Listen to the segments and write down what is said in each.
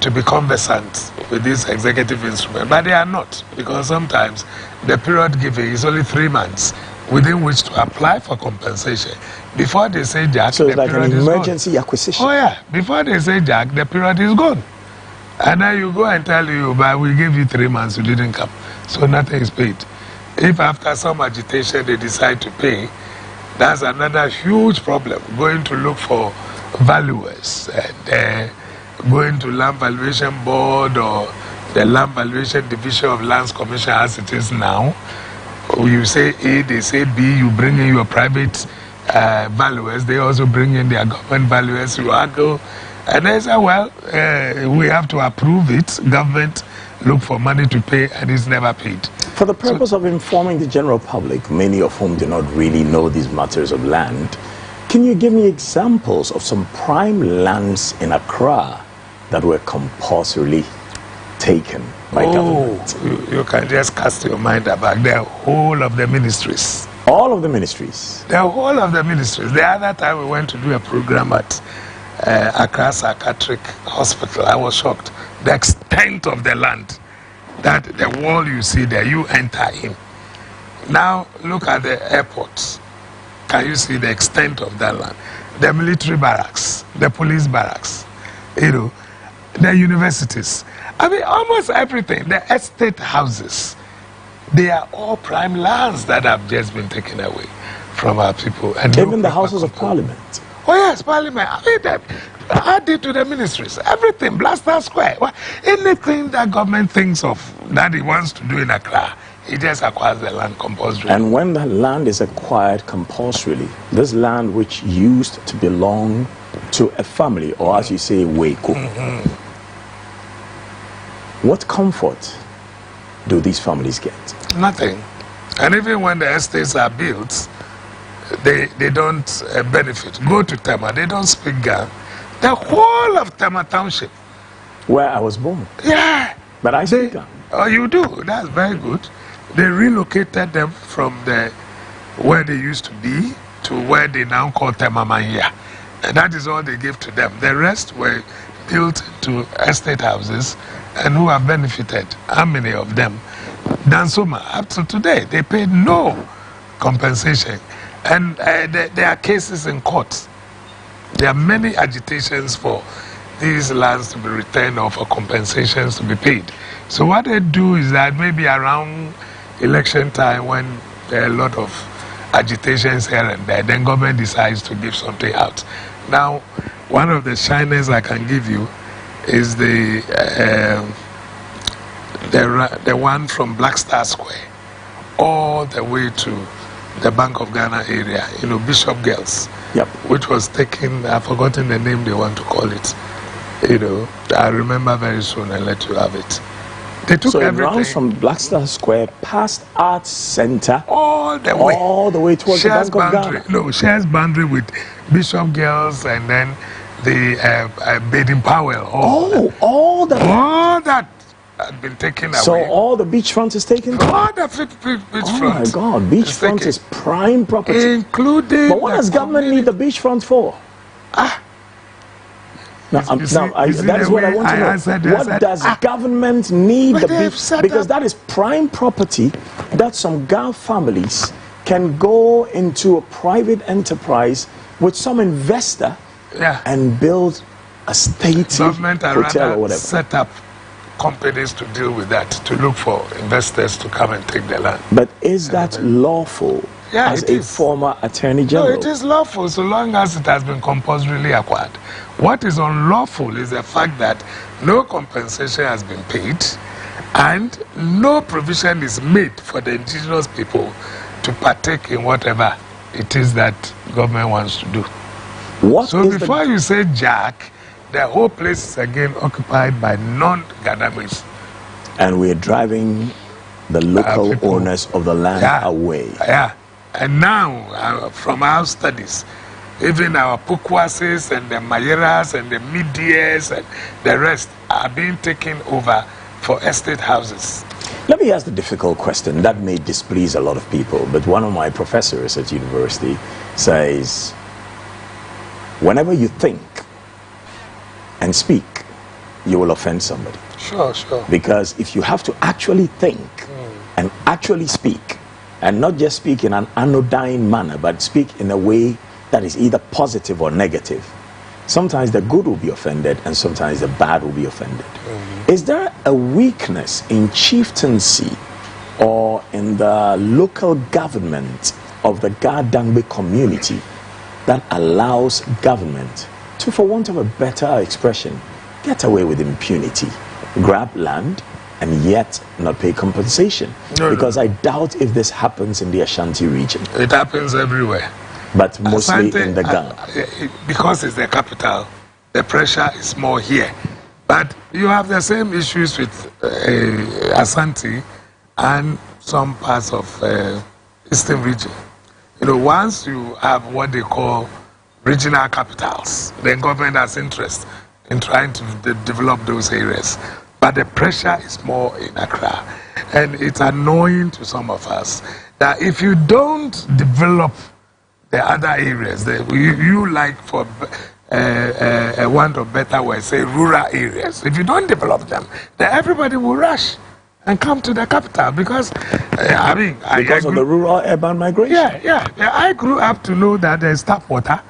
to be conversant with this executive instrument, but they are not, because sometimes the period given is only 3 months within which to apply for compensation. Before they say jack, so the it's like period an is emergency gone. acquisition. Oh yeah, before they say jack, the period is gone. And then you go and tell you, but we gave you 3 months, you didn't come. So nothing is paid. If after some agitation they decide to pay, that's another huge problem. Going to look for valuers and going to Land Valuation Board or the Land Valuation Division of Lands Commission as it is now. You say A, they say B, you bring in your private valuers, they also bring in their government valuers, you argue, and they say, well, we have to approve it, government look for money to pay, and it's never paid. For the purpose of informing the general public, many of whom do not really know these matters of land, can you give me examples of some prime lands in Accra that were compulsorily taken by government? You can just cast your mind about the whole of the ministries. All of the ministries? The whole of the ministries. The other time we went to do a program at Accra Psychiatric Hospital, I was shocked. The extent of the land, that the wall you see there, you enter in. Now look at the airports. Can you see the extent of that land? The military barracks, the police barracks, you know, the universities. I mean, almost everything. The estate houses, they are all prime lands that have just been taken away from our people. And even the houses of parliament. Oh yes, parliament. I mean, add it to the ministries. Everything, Blackness Square. Well, anything that government thinks of that it wants to do in Accra, it just acquires the land compulsorily. And when the land is acquired compulsorily, this land which used to belong to a family, or as you say, Weko, what comfort do these families get? Nothing. And even when the estates are built, they don't benefit. Go to Tema, they don't speak Ga. The whole of Tema Township. Where I was born. Yeah. But I speak Ga. Oh, you do? That's very good. They relocated them from where they used to be to where they now call Tema Manya. And that is all they gave to them. The rest were built into estate houses, and who have benefited? How many of them? Dansoma, up to today, they paid no compensation. And there are cases in court. There are many agitations for these lands to be returned or for compensations to be paid. So what they do is that maybe around election time, when there are a lot of agitations here and there, then government decides to give something out. Now, one of the shiners I can give you is the one from Blackness Square all the way to the Bank of Ghana area, you know, Bishop Girls, which was taken, I've forgotten the name they want to call it, you know, I'll remember very soon and let you have it. They took so everything. It runs from Blackness Square past Arts Center all the way towards the Bank of Ghana. No, shares boundary with Bishop Girls and then the Baden Powell. All that had been taken away. So all the beachfront is taken? All the beachfront. Oh my God, beachfront is prime property. Including. But what does government need the beachfront for? Now, that is what I want to know. What does government need the beach? Because that is prime property that some Ga families can go into a private enterprise with some investor and build a state hotel or whatever. Set up companies to deal with that, to look for investors to come and take the land. But is that lawful? Yeah, as a former attorney general? No, it is lawful so long as it has been compulsorily acquired. What is unlawful is the fact that no compensation has been paid and no provision is made for the indigenous people to partake in whatever it is that government wants to do. So before you say jack, the whole place is again occupied by non-Ghanaians. And we're driving the local owners of the land away. Yeah. And now, from our studies, even our Pukwases and the Mayeras and the Midias and the rest are being taken over for estate houses. Let me ask the difficult question that may displease a lot of people, but one of my professors at university says, whenever you think and speak you will offend somebody. Sure, sure. Because if you have to actually think and actually speak, and not just speak in an anodyne manner, but speak in a way that is either positive or negative, sometimes the good will be offended and sometimes the bad will be offended. Is there a weakness in chieftaincy or in the local government of the Gadangbe community that allows government to, for want of a better expression, get away with impunity, grab land and yet not pay compensation? Because I doubt if this happens in the Ashanti region. It happens everywhere. But mostly in the Ghana. Because it's the capital, the pressure is more here. But you have the same issues with Ashanti and some parts of Eastern region. You know, once you have what they call regional capitals, the government has interest in trying to develop those areas. But the pressure is more in Accra. And it's annoying to some of us that if you don't develop the other areas, you like, for a want of better word, say rural areas. If you don't develop them, then everybody will rush and come to the capital because, because of the rural-urban migration. Yeah. I grew up to know that there's tap water.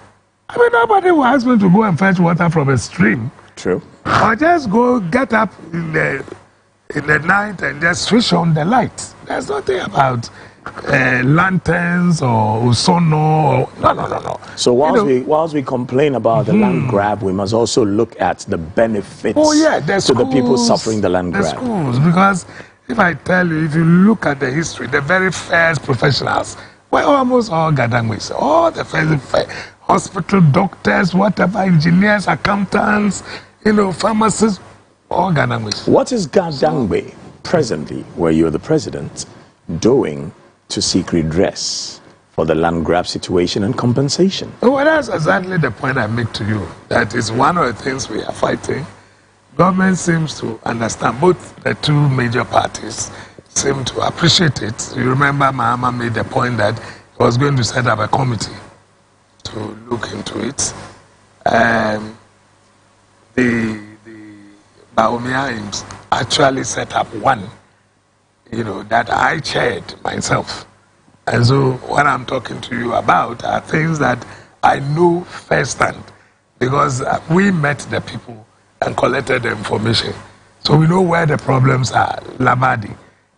I mean, nobody will ask me to go and fetch water from a stream. True. Or just go get up in the night and just switch on the lights. There's nothing about lanterns or sono. No. So whilst we complain about the land grab, we must also look at the benefits to the people suffering the land grab. The schools, because if I tell you, if you look at the history, the very first professionals were almost all Gadangwes. All the first hospital doctors, whatever, engineers, accountants, pharmacists, all Gadangwes. What is Gadangwe presently, where you're the president, doing to seek redress for the land grab situation and compensation? Well, that's exactly the point I make to you. That is one of the things we are fighting. Government seems to understand, both the two major parties seem to appreciate it. You remember Mahama made the point that he was going to set up a committee to look into it. The Baumia actually set up one, that I chaired myself. And so what I'm talking to you about are things that I know firsthand because we met the people and collected the information. So we know where the problems are, Labadi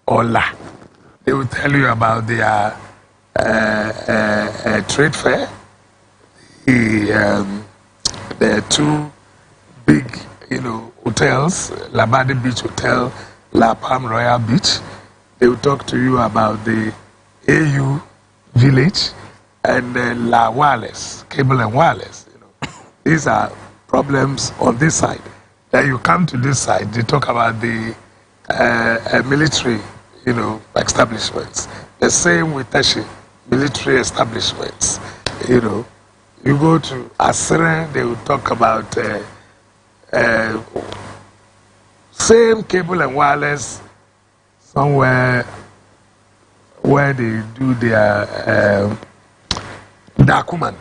or La. They will tell you about their trade fair, the two big, hotels, Labadi Beach Hotel, La Palm Royal Beach. They will talk to you about the AU Village and La Wireless, Cable and Wireless. These are problems on this side. Then you come to this side, they talk about the military, establishments. The same with Teshi, military establishments. You go to Asere, they will talk about same Cable and Wireless somewhere where they do their Dakuman,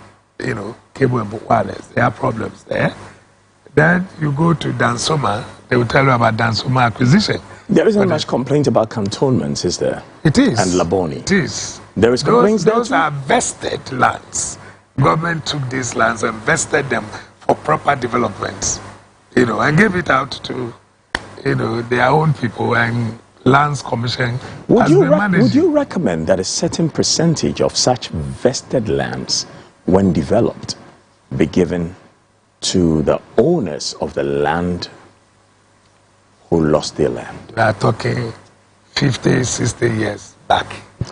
Cable and Wireless. There are problems there. Then you go to Dansoma, they will tell you about Dansoma acquisition. There isn't much complaint about cantonments, is there? It is. And Laboni. It is. There is complaints there. Those are vested lands. Government took these lands and vested them for proper development, and gave it out to, their own people, and Lands Commission would you recommend that a certain percentage of such vested lands, when developed, be given to the owners of the land who lost their land? We are talking 50, 60 years back.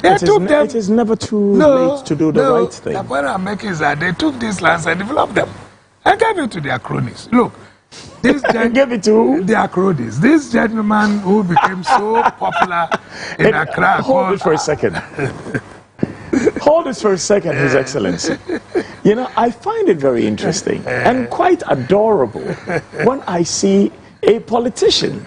It is never too late to do the right thing. The point I'm making is that they took these lands and developed them and gave it to their cronies. Look, this gave it to their cronies. This gentleman who became so popular in Accra. Hold it for a second. Hold it for a second, His Excellency. I find it very interesting and quite adorable when I see a politician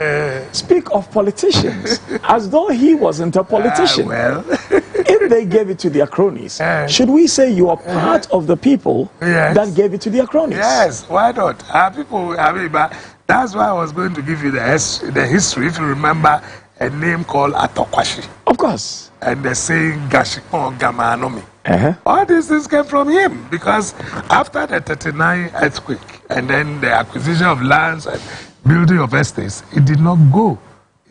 speak of politicians as though he wasn't a politician. If they gave it to their cronies, should we say you are part of the people that gave it to their cronies? Yes, why not? Our people, but That's why I was going to give you the history. If you remember a name called Atokwashi. Of course. And the saying Gashikon Gamanomi. All these things came from him because after the 39 earthquake and then the acquisition of lands and building of estates, it did not go.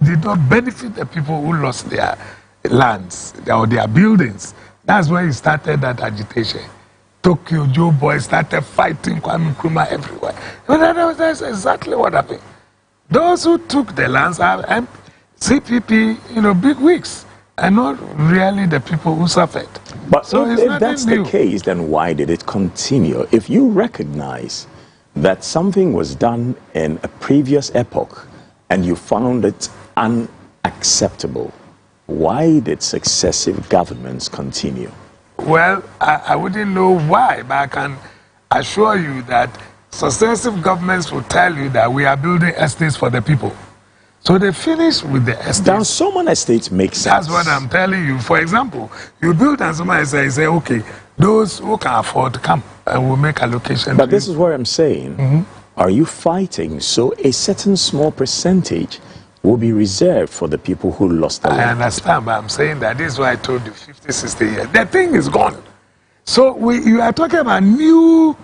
It did not benefit the people who lost their lands or their buildings. That's where he started that agitation. Tokyo Joe boys started fighting Kwame Nkrumah everywhere. That's exactly what happened. Those who took the lands are CPP, big wigs, and not really the people who suffered. But so if that's the case, then why did it continue? If you recognize that something was done in a previous epoch and you found it unacceptable, why did successive governments continue? Well, I wouldn't know why, but I can assure you that successive governments will tell you that we are building estates for the people. So they finish with the estates. Now, so many estates make sense. That's what I'm telling you. For example, you build and somebody say, okay, those who can afford come and we'll make allocation. But this is what I'm saying. Are you fighting so a certain small percentage will be reserved for the people who lost their land? I understand, but I'm saying that this is why I told you 50, 60 years. The thing is gone. So you are talking about new,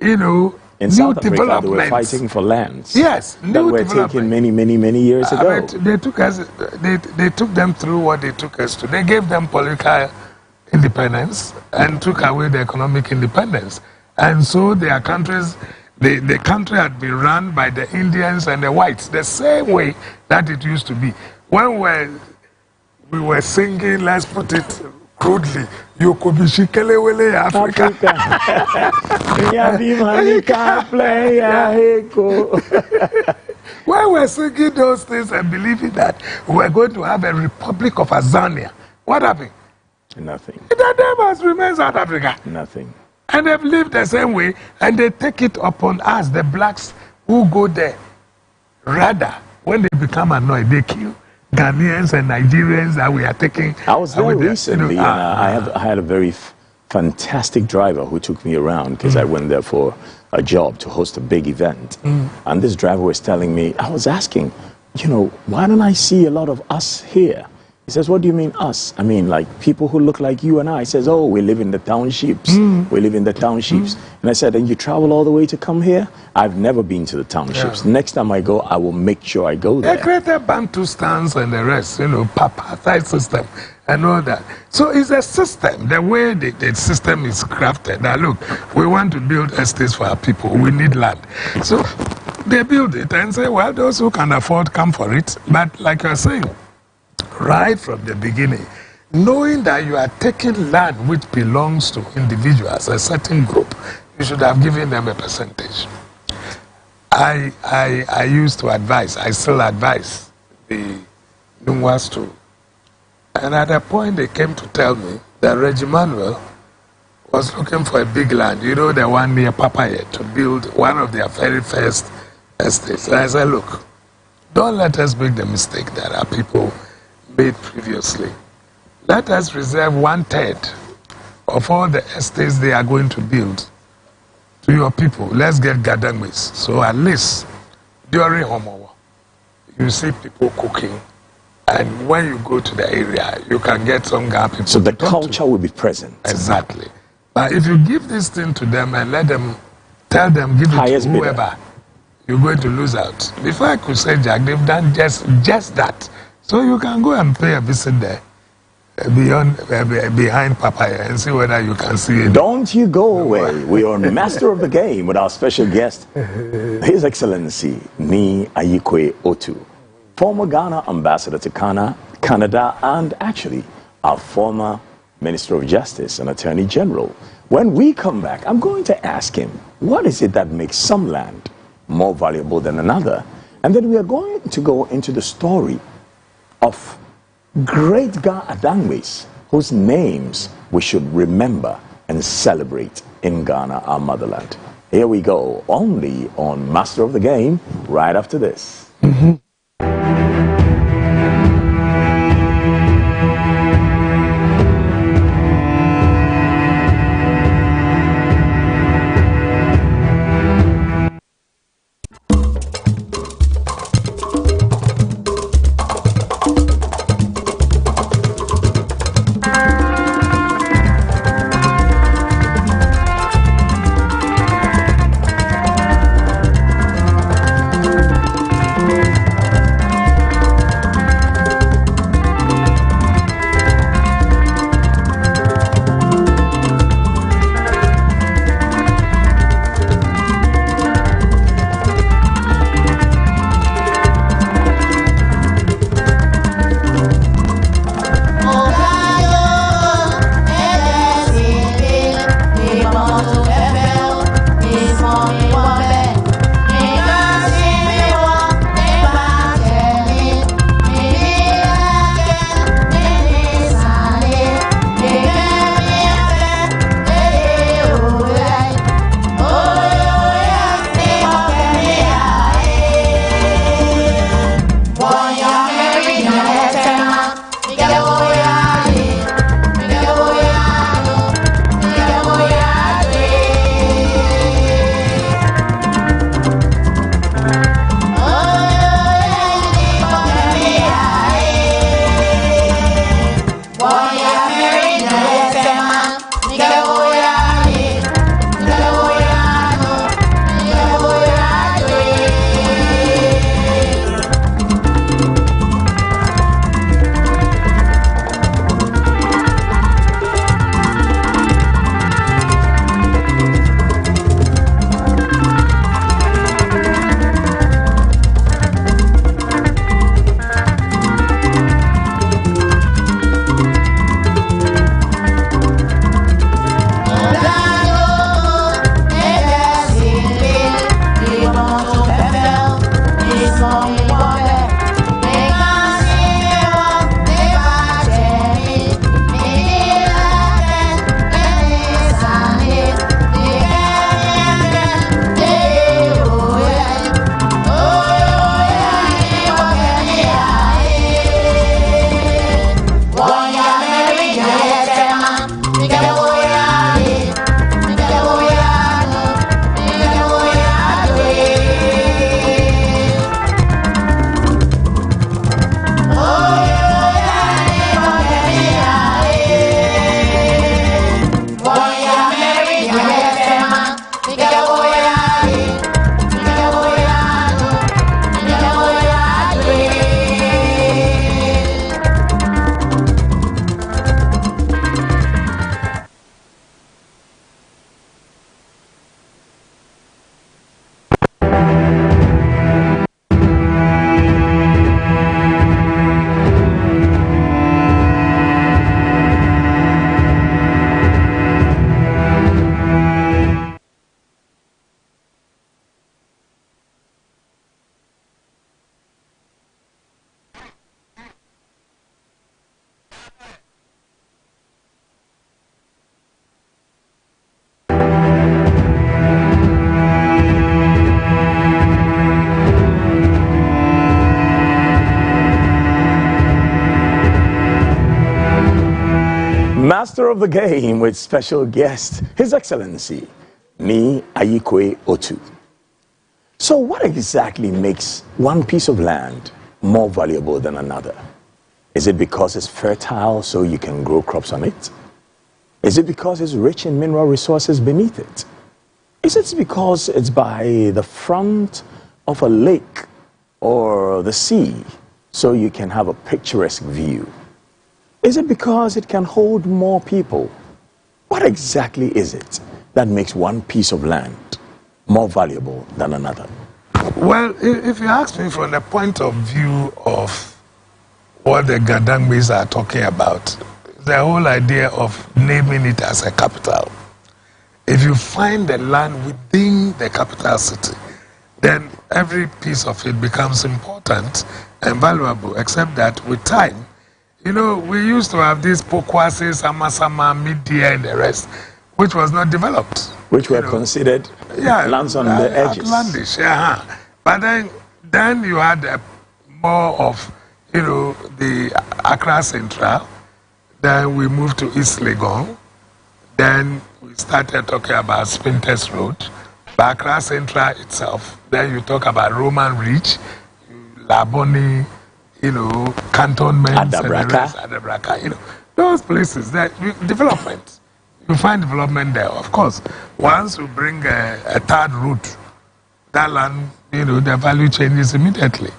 in South Africa, they were fighting for lands. Yes, that were taken many years ago. They took us. They took them through what they took us to. They gave them political independence and took away the economic independence. And so their countries, the country had been run by the Indians and the whites, the same way that it used to be. When we were singing, let's put it crudely, you could be Shikelewele Africa. When we're singing those things and believing that we're going to have a Republic of Azania, what happened? Nothing. The name has remained South Africa. Nothing. And they've lived the same way, and they take it upon us, the blacks who go there. Rather, when they become annoyed, they kill Ghanaians and Nigerians that we are taking. I was there recently, and I had a very fantastic driver who took me around because I went there for a job to host a big event. And this driver was telling me, I was asking, why don't I see a lot of us here? He says, what do you mean us? I mean, like people who look like you and I. He says, oh, we live in the townships. We live in the townships. And I said, and you travel all the way to come here? I've never been to the townships. Next time I go, I will make sure I go there. They created Bantustans and the rest, apartheid system and all that. So it's a system, the way the system is crafted. Now look, we want to build estates for our people. We need land. So they build it and say, well, those who can afford, come for it. But like you're saying, right from the beginning, knowing that you are taking land which belongs to individuals, a certain group, you should have given them a percentage. I used to advise, I still advise the Nungwas too. And at a point they came to tell me that Reggie Manuel was looking for a big land, the one near Papaya, to build one of their very first estates. And I said, look, don't let us make the mistake that our people made previously. Let us reserve 1/3 of all the estates they are going to build to your people. Let's get Gadangwis. So at least during Homowa, you see people cooking, and when you go to the area, you can get some Ga people. So the culture will be present. Exactly. But if you give this thing to them and tell them, give it to whoever, you're going to lose out. Before I could say, Jack, they've done just that. So you can go and pay a visit there, behind Papaya, and see whether you can see it. Don't you go away. We are master of the game with our special guest, His Excellency Ni Ayikwe Otu, former Ghana ambassador to Canada, and actually our former Minister of Justice and Attorney General. When we come back, I'm going to ask him, what is it that makes some land more valuable than another? And then we are going to go into the story of great Ga Adangwis, whose names we should remember and celebrate in Ghana, our motherland. Here we go, only on Master of the Game, right after this. master of the game with special guest, His Excellency, Ni Ayikwe Otu. So what exactly makes one piece of land more valuable than another? Is it because it's fertile so you can grow crops on it? Is it because it's rich in mineral resources beneath it? Is it because it's by the front of a lake or the sea so you can have a picturesque view? Is it because it can hold more people? What exactly is it that makes one piece of land more valuable than another? Well, if you ask me from the point of view of what the Gadangmis are talking about, the whole idea of naming it as a capital. If you find the land within the capital city, then every piece of it becomes important and valuable, except that with time, you know, we used to have these Pokwase, Samasama, Midia, and the rest, which was not developed. Which were considered lands on the edges. Outlandish, But then you had more of, you know, the Accra Central. Then we moved to East Legon. Then we started talking about Spintex Road, Accra Central itself. Then you talk about Roman Ridge, Laboni, you know, cantonments, Adabraka, you know, those places, that development. You find development there, of course. Once you bring a third route, that land, you know, the value changes immediately.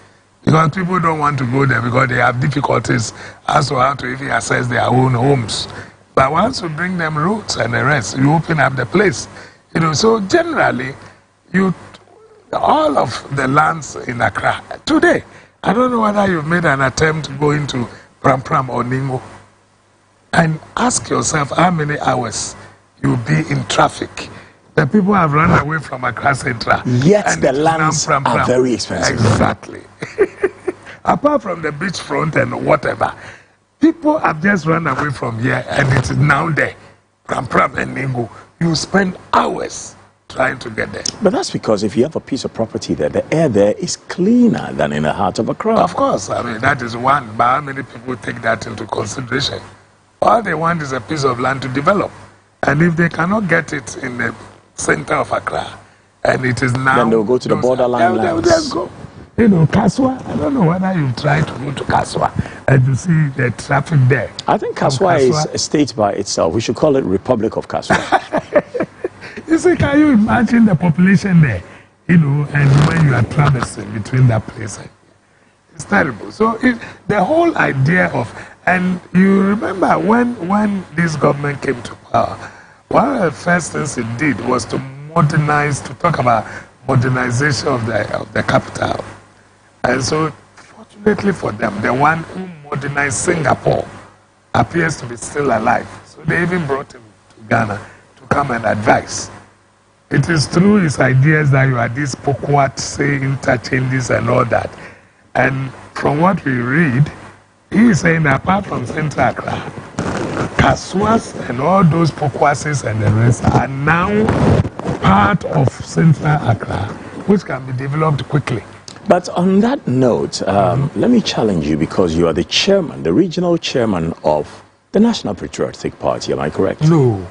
Because people don't want to go there because they have difficulties as to how to even access their own homes. But once you bring them roads and the rest, you open up the place. You know, so generally, all of the lands in Accra, today, I don't know whether you've made an attempt to go into Pram Pram or Ningo and ask yourself how many hours you'll be in traffic. The people have run away from Accra Central. Yet the lands are very expensive. Exactly. Apart from the beachfront and whatever, people have just run away from here and it's now there. Pram Pram and Ningo. You spend hours trying to get there. But that's because if you have a piece of property there, the air there is cleaner than in the heart of Accra. Of course, I mean, that is one, but how many people take that into consideration? All they want is a piece of land to develop. And if they cannot get it in the center of Accra, and it is now... Then they'll go to the borderline lands. They'll just go. You know, Kaswa, I don't know whether you've tried to go to Kaswa and to see the traffic there. I think Kaswa is a state by itself. We should call it Republic of Kaswa. You see, can you imagine the population there? You know, and when you are traversing between that place, it's terrible. So the whole idea of, and you remember when this government came to power, one of the first things it did was to modernize, to talk about modernization of the capital. And so, fortunately for them, the one who modernized Singapore appears to be still alive. So they even brought him to Ghana to come and advise. It is through his ideas that you had these Pokwase interchanges and all that. And from what we read, he is saying that apart from Central Accra, Kaswas and all those Pokwases and the rest are now part of Central Accra, which can be developed quickly. But on that note, let me challenge you, because you are the chairman, the regional chairman of the National Patriotic Party. Am I correct? No.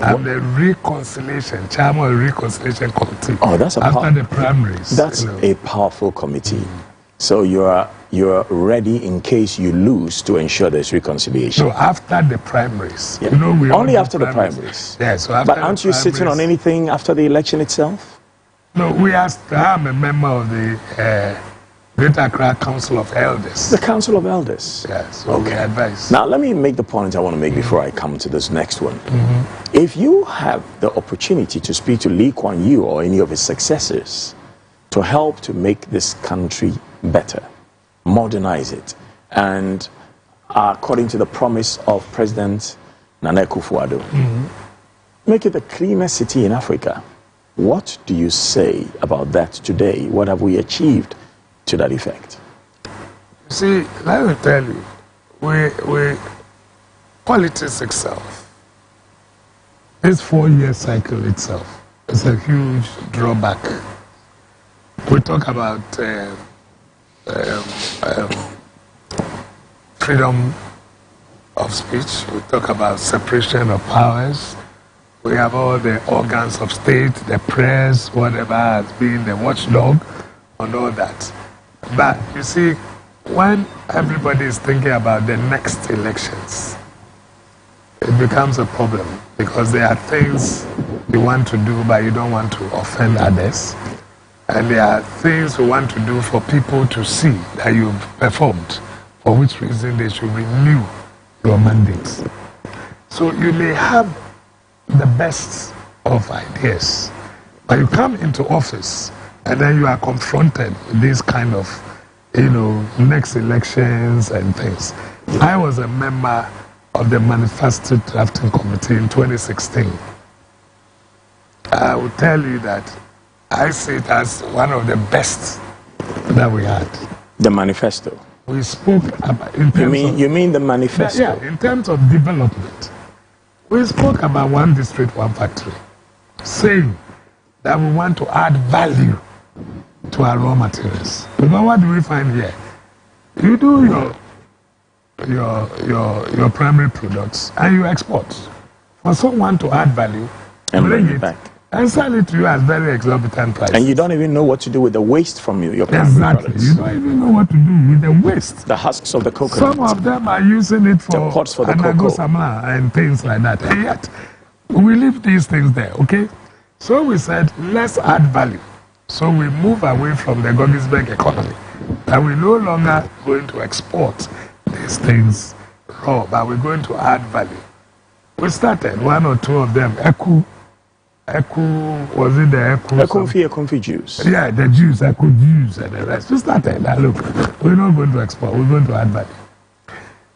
I'm the Reconciliation, chairman of the Reconciliation Committee. Oh, that's after the primaries. That's a powerful committee. So you're ready in case you lose to ensure there's reconciliation. So after the primaries. Yeah. You know, we only after the primaries. Yeah, so after but aren't you sitting on anything after the election itself? No, I'm a member of the Greater Accra Council of Elders. The Council of Elders? Yes, so we advise. Now, let me make the point I want to make before I come to this next one. If you have the opportunity to speak to Lee Kuan Yew or any of his successors to help to make this country better, modernize it, and according to the promise of President Nana Akufo-Addo, make it the cleanest city in Africa, what do you say about that today? What have we achieved to that effect? See, let me tell you, we politics itself, this 4-year cycle itself, is a huge drawback. We talk about freedom of speech. We talk about separation of powers. We have all the organs of state, the press, whatever has been the watchdog and all that. But you see, when everybody is thinking about the next elections, it becomes a problem because there are things you want to do but you don't want to offend others. And there are things you want to do for people to see that you've performed, for which reason they should renew your mandates. So you may have the best of ideas, but you come into office and then you are confronted with this kind of, next elections and things. I was a member of the Manifesto Drafting Committee in 2016. I will tell you that I see it as one of the best that we had. The manifesto? We spoke about... You mean the manifesto? Yeah, in terms of development. We spoke about one district, one factory, saying that we want to add value to our raw materials. Because what do we find here? You do your primary products and you export. For someone to add value, and bring it back and sell it to you at very exorbitant prices. And you don't even know what to do with the waste from your exactly. Products. You don't even know what to do with the waste. The husks of the coconut. Some of them are using it for the pots for the cocoa and things like that. And yet, we leave these things there, okay? So we said, let's add value. So we move away from the Goggisberg economy. And we're no longer going to export these things raw, but we're going to add value. We started, one or two of them, was it the Ekumfi juice? Yeah, the juice, juice and the rest. We started that, look, we're not going to export, we're going to add value.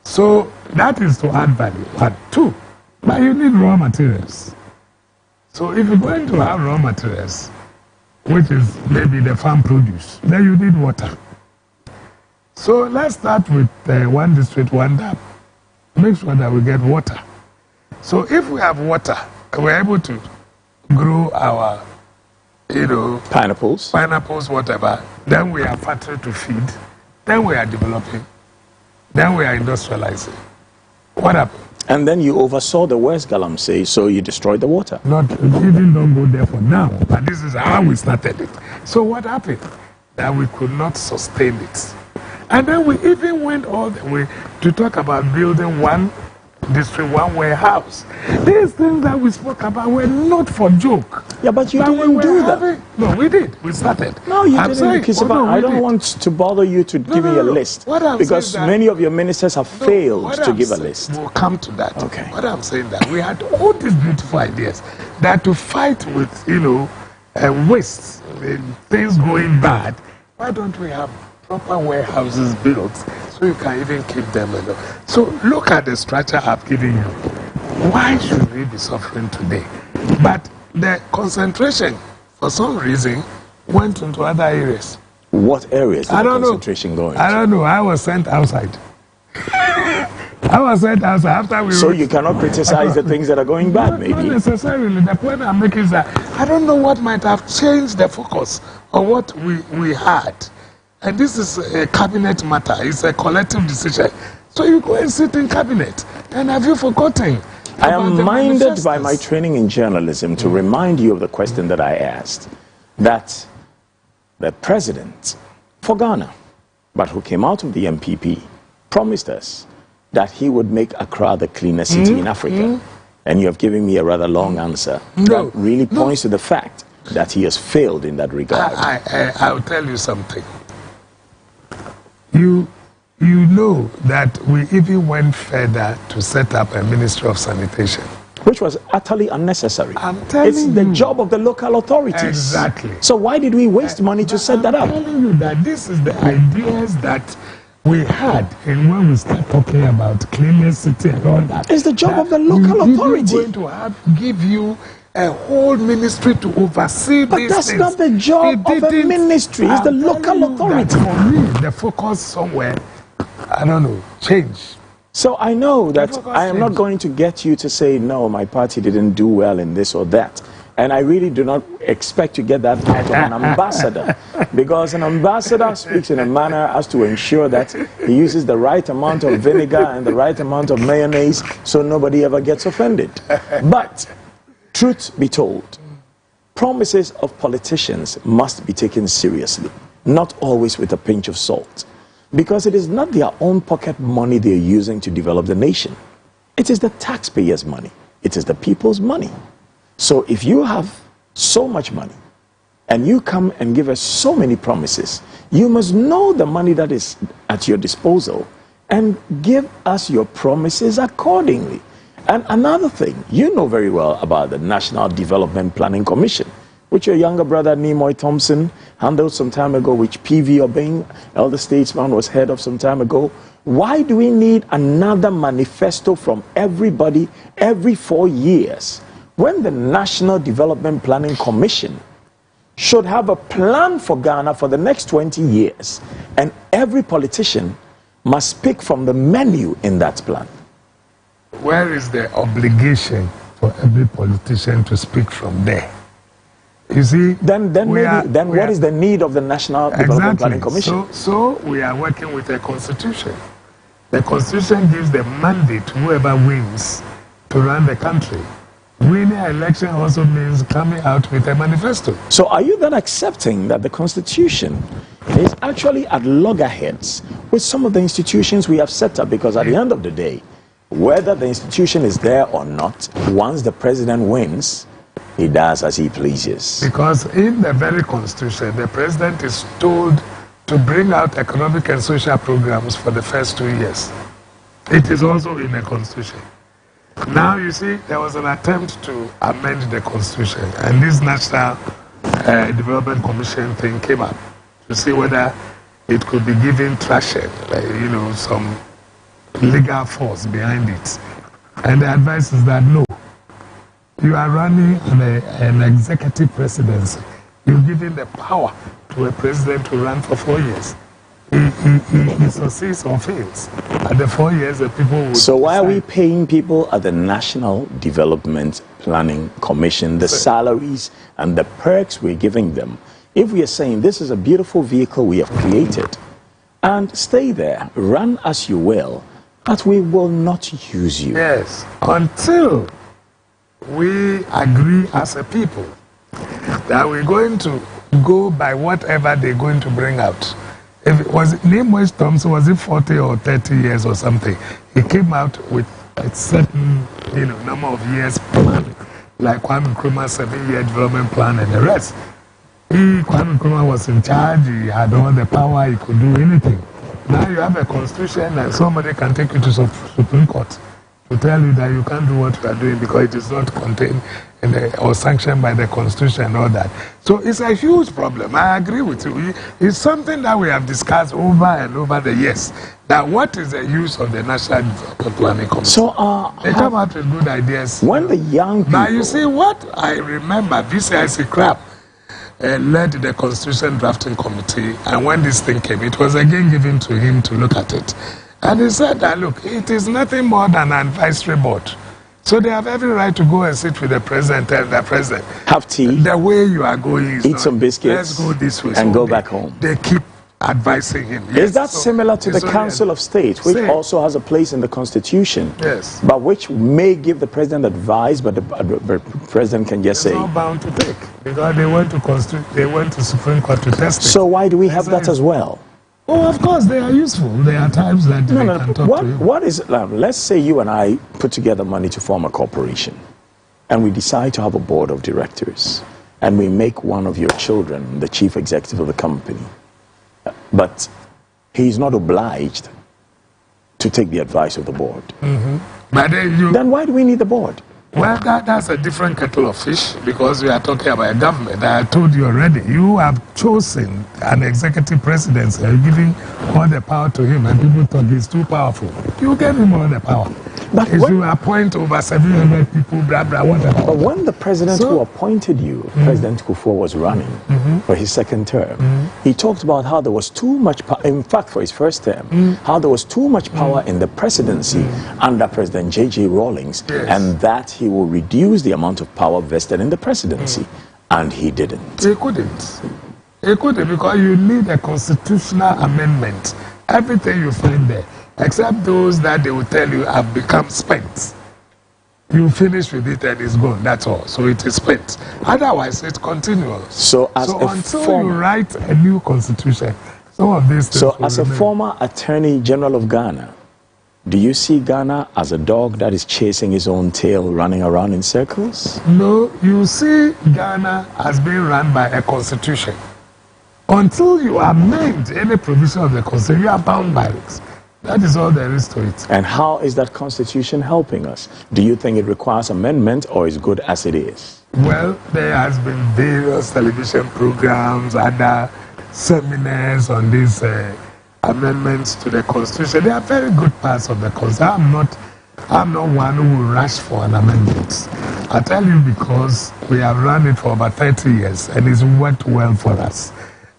So that is to add value. But two, but you need raw materials. So if you're going to have raw materials, which is maybe the farm produce, then you need water. So let's start with one district, one dam. Make sure that we get water. So if we have water, we're able to grow our, pineapples, whatever. Then we are factory to feed. Then we are developing. Then we are industrializing. What happened? And then you oversaw the West Galamsey, so you destroyed the water. Even don't go there for now. But this is how we started it. So what happened? That we could not sustain it. And then we even went all the way to talk about building one district, one warehouse. These things that we spoke about were not for joke. Yeah, but you didn't do that. No, we did. We started. No, you didn't. I don't want to bother you to give me a list. Because many of your ministers have failed to give a list. We'll come to that. Okay. What I'm saying that we had all these beautiful ideas that to fight with, waste, things going bad, why don't we have proper warehouses built so you can even keep them alone? So look at the structure I've given you. Why should we be suffering today? But the concentration, for some reason, went into other areas. What areas is the concentration going? I don't know. I was sent outside. I was sent outside after we... So you cannot criticize the things that are going bad, maybe? Not necessarily. The point I'm making is that I don't know what might have changed the focus of what we had. And this is a cabinet matter. It's a collective decision. So you go and sit in cabinet. And have you forgotten? I am minded by my training in journalism to remind you of the question that I asked. That the president for Ghana, but who came out of the MPP, promised us that he would make Accra the cleanest city in Africa. And you have given me a rather long answer. That really points to the fact that he has failed in that regard. I'll tell you something. You know that we even went further to set up a Ministry of Sanitation. Which was utterly unnecessary. I'm telling you. It's the job of the local authorities. Exactly. So why did we waste money to set that up? I'm telling you that this is the ideas that we had, and when we start talking about cleanliness city and all that. It's the job of the local authority. We're going to give you a whole ministry to oversee these things. But that's not the job of a ministry. It's the local authority. For me, the focus somewhere, I don't know, change. So I know that I am not going to get you to say, no, my party didn't do well in this or that. And I really do not expect to get that out of an ambassador, because an ambassador speaks in a manner as to ensure that he uses the right amount of vinegar and the right amount of mayonnaise so nobody ever gets offended. But, truth be told, promises of politicians must be taken seriously, not always with a pinch of salt, because it is not their own pocket money they are using to develop the nation. It is the taxpayers' money. It is the people's money. So if you have so much money and you come and give us so many promises, you must know the money that is at your disposal and give us your promises accordingly. And another thing, you know very well about the National Development Planning Commission, which your younger brother Nimoy Thompson handled some time ago, which P.V. Obeng, elder statesman, was head of some time ago. Why do we need another manifesto from everybody every 4 years, when the National Development Planning Commission should have a plan for Ghana for the next 20 years, and every politician must pick from the menu in that plan? Where is the obligation for every politician to speak from there? You see, then what is the need of the National Development Planning Commission? So we are working with a constitution. The constitution gives the mandate to whoever wins to run the country. Winning an election also means coming out with a manifesto. So are you then accepting that the Constitution is actually at loggerheads with some of the institutions we have set up? Because at the end of the day, whether the institution is there or not, once the president wins, he does as he pleases. Because in the very Constitution, the president is told to bring out economic and social programs for the first 2 years. It is also in the Constitution. Now, you see, there was an attempt to amend the Constitution, and this National Development Commission thing came up to see whether it could be given traction, some legal force behind it. And the advice is that no, you are running an executive presidency. You're giving the power to a president to run for 4 years. He succeeds or fails. At the 4 years, the people will. So why are we paying people at the National Development Planning Commission the salaries and the perks we're giving them, if we are saying this is a beautiful vehicle we have created, and stay there, run as you will, but we will not use you? Yes, until we agree as a people that we're going to go by whatever they're going to bring out. If it was Nimoy Thompson, was it 40 or 30 years or something? He came out with a certain number of years plan, like Kwame Nkrumah's 7-year development plan and the rest. Kwame Nkrumah was in charge, he had all the power, he could do anything. Now you have a constitution and somebody can take you to Supreme Court to tell you that you can't do what you are doing because it is not contained or sanctioned by the Constitution and all that. So it's a huge problem. I agree with you. It's something that we have discussed over and over the years. That what is the use of the National Development Planning Commission? So they come out with good ideas. When the young people... Now you see what I remember, VCIC Crab led the Constitution Drafting Committee, and when this thing came, it was again given to him to look at it. And he said that, look, it is nothing more than an advisory board. So they have every right to go and sit with the president and the president. Have tea. The way you are going is eat some biscuits. Let's go this way. And go back home. They keep advising him. Yes. Is that similar to the Council of State, which also has a place in the Constitution? Yes. But which may give the president advice, but the president can just say... It's not bound to take, because they went to Supreme Court to test it. So why do we have that as well? Oh, of course, they are useful. There are times that they can talk to you. What is it? Let's say you and I put together money to form a corporation, and we decide to have a board of directors, and we make one of your children the chief executive of the company. But he's not obliged to take the advice of the board. Mm-hmm. But then why do we need the board? Well, that's a different kettle of fish, because we are talking about a government. I told you already, you have chosen an executive presidency and giving all the power to him, and people thought he's too powerful. You gave him all the power. But if you appoint over 700 people, blah, blah, whatever. But when the president who appointed you, President Kufuor, was running for his second term, he talked about how there was too much power, in fact, for his first term, how there was too much power in the presidency under President J.J. Rawlings, and that he will reduce the amount of power vested in the presidency. And he didn't. He couldn't. He couldn't, because you need a constitutional amendment. Everything you find there, except those that they will tell you have become spent. You finish with it and it's gone, that's all. So it is spent. Otherwise, it continues. So until you write a new constitution, some of these things as a former Attorney General of Ghana, do you see Ghana as a dog that is chasing his own tail, running around in circles? No, you see Ghana as being run by a constitution. Until you amend any provision of the constitution, you are bound by it. That is all there is to it. And how is that constitution helping us? Do you think it requires amendment or is good as it is? Well, there has been various television programs, other seminars on these amendments to the constitution. They are very good parts of the constitution. I'm not one who will rush for an amendment. I tell you, because we have run it for about 30 years and it's worked well for us.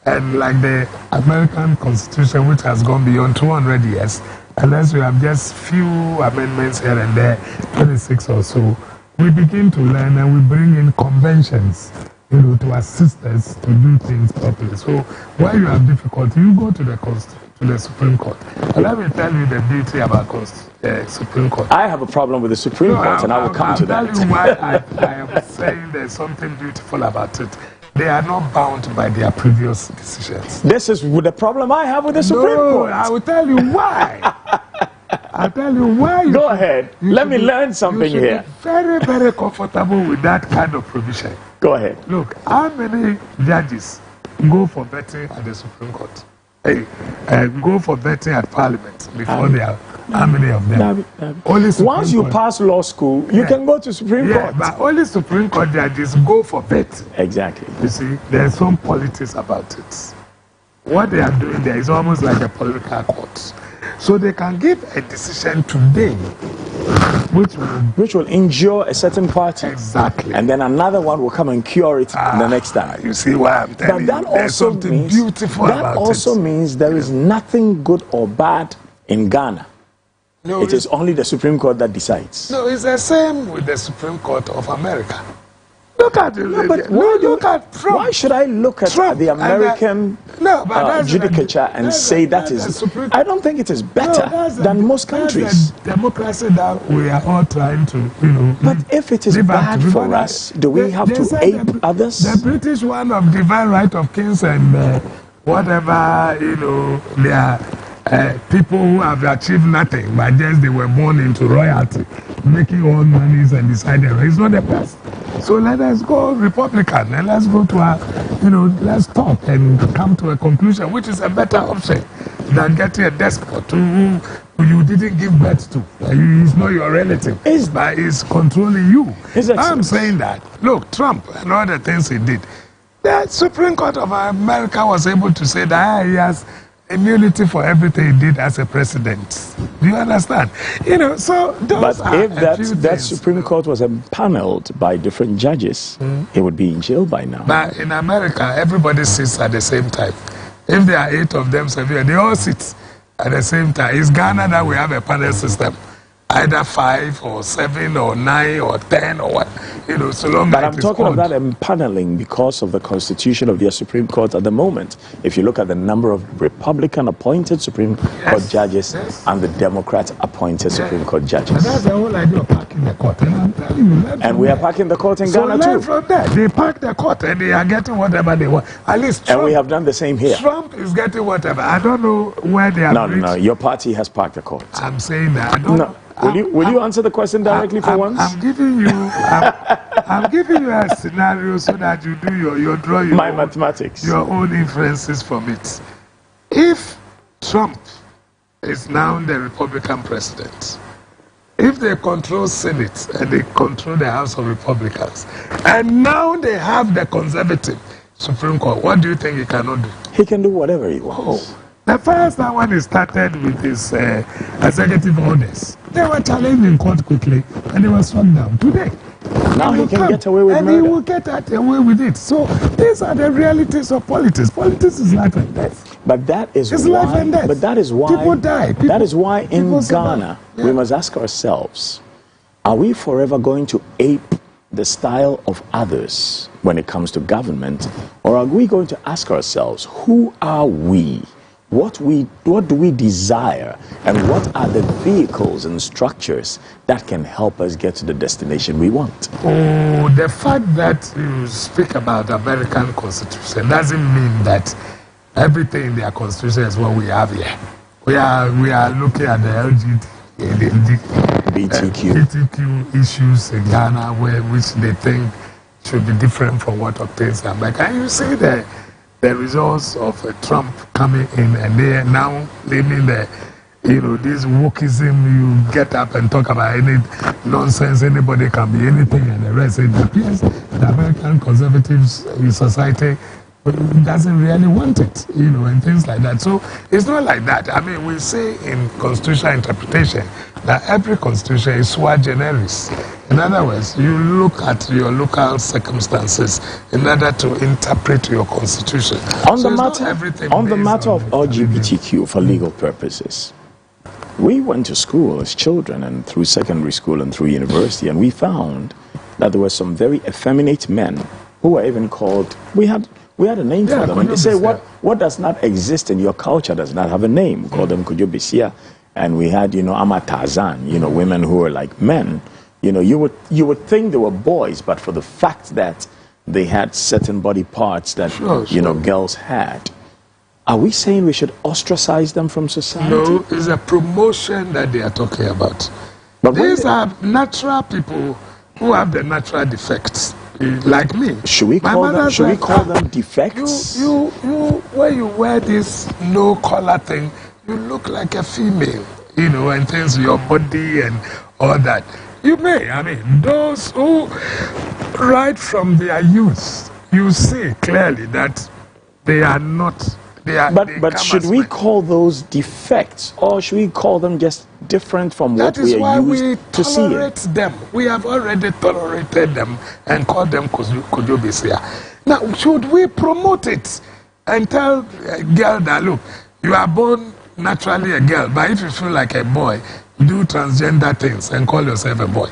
And like the American Constitution, which has gone beyond 200 years, unless we have just few amendments here and there, 26 or so, we begin to learn and we bring in conventions, to assist us to do things properly. So when you have difficulty, you go to the Supreme Court. And let me tell you the beauty about Supreme Court. I have a problem with the Supreme Court, and I will come to that. I'll tell you why I am saying there's something beautiful about it. They are not bound by their previous decisions. This is the problem I have with the Supreme Court. I will tell you why. I'll tell you why. Go ahead. Let me learn something here. You should be very, very comfortable with that kind of provision. Go ahead. Look, how many judges go for vetting at the Supreme Court? Go for vetting at Parliament before they are. How many of them? Once you pass law school, you can go to Supreme Court. But only Supreme Court judges go for vetting. Exactly. You see, there's some politics about it. What they are doing there is almost like a political court. So they can give a decision today which will injure a certain party. Exactly. And then another one will come and cure it the next time. You see why I'm telling you? There's something beautiful about it. That also means there is nothing good or bad in Ghana. No, it is only the Supreme Court that decides. No, it's the same with the Supreme Court of America. Look at it. Look at Trump. Why should I look at the American judicature and say that is... I don't think it is better than most countries. That's the democracy that we are all trying to, But if it is bad for us, do we have to ape others? The British one of divine right of kings and whatever, they are... people who have achieved nothing, but just they were born into royalty, making all monies and deciding it's not the best. So let us go Republican and let's go to let's talk and come to a conclusion, which is a better option than getting a despot who you didn't give birth to. He's not your relative, but he's controlling you. I'm saying that. Look, Trump and all the things he did, the Supreme Court of America was able to say that he has immunity for everything he did as a president. Do you understand? So those but if that Supreme Court was empaneled by different judges, he would be in jail by now. But in America, everybody sits at the same time. If there are 8 of them, they all sit at the same time. It's Ghana that we have a panel system. Either 5 or 7 or 9 or 10 or what, so long. But I'm talking about empaneling because of the constitution of the Supreme Court at the moment. If you look at the number of Republican-appointed Supreme Court judges and the Democrat-appointed Supreme Court judges. And that's the whole idea of packing the court. And I'm telling you, and we are packing the court in Ghana too. From there, they pack the court and they are getting whatever they want. At least Trump, and we have done the same here. Trump is getting whatever. I don't know where they are. No. Your party has packed the court. I'm saying that. I don't know. Will you answer the question directly for once? I'm giving you a scenario so that you do your drawing. My mathematics. Your own inferences from it. If Trump is now the Republican president, if they control Senate and they control the House of Republicans, and now they have the conservative Supreme Court, what do you think he cannot do? He can do whatever he wants. The first time when he started with his executive orders, They were challenged in court quickly, and they were struck down. Today, now he can get away with and murder. he will get away with it. So these are the realities of politics. Politics is life and death. But that is it's why. Life and death. But that is why people die. That is why in Ghana we must ask ourselves: are we forever going to ape the style of others when it comes to government, or are we going to ask ourselves, who are we? What do we desire, and what are the vehicles and structures that can help us get to the destination we want? Oh, the fact that you speak about American Constitution doesn't mean that everything in their Constitution is what we have here. We are looking at the BTQ issues in Ghana, which they think should be different from what obtains in America. And you see the results of Trump coming in, and they are now living this wokeism. You get up and talk about any nonsense, anybody can be anything, and the rest. It appears the American conservatives in society doesn't really want it, and things like that. So it's not like that. I mean, we say in constitutional interpretation that every constitution is sua generis. In other words, you look at your local circumstances in order to interpret your constitution. On the matter of LGBTQ for legal purposes, we went to school as children and through secondary school and through university, and we found that there were some very effeminate men who were even called, we had a name for them. And they say, what does not exist in your culture does not have a name. We called them Kujobisia. And we had, Amatazan, women who were like men. You would think they were boys, but for the fact that they had certain body parts that, girls had. Are we saying we should ostracize them from society? No, it's a promotion that they are talking about. But these are natural people who have the natural defects. Like me. Should we call them defects? When you wear this no collar thing, you look like a female, and things, your body and all that. You may, those who, right from their youth, you see clearly that they are not. But should we call those defects, or should we call them just different from what we are used to seeing? That is why we tolerate them. We have already tolerated them and called them Kujobisia. Now, should we promote it and tell a girl that, look, you are born naturally a girl, but if you feel like a boy, do transgender things and call yourself a boy?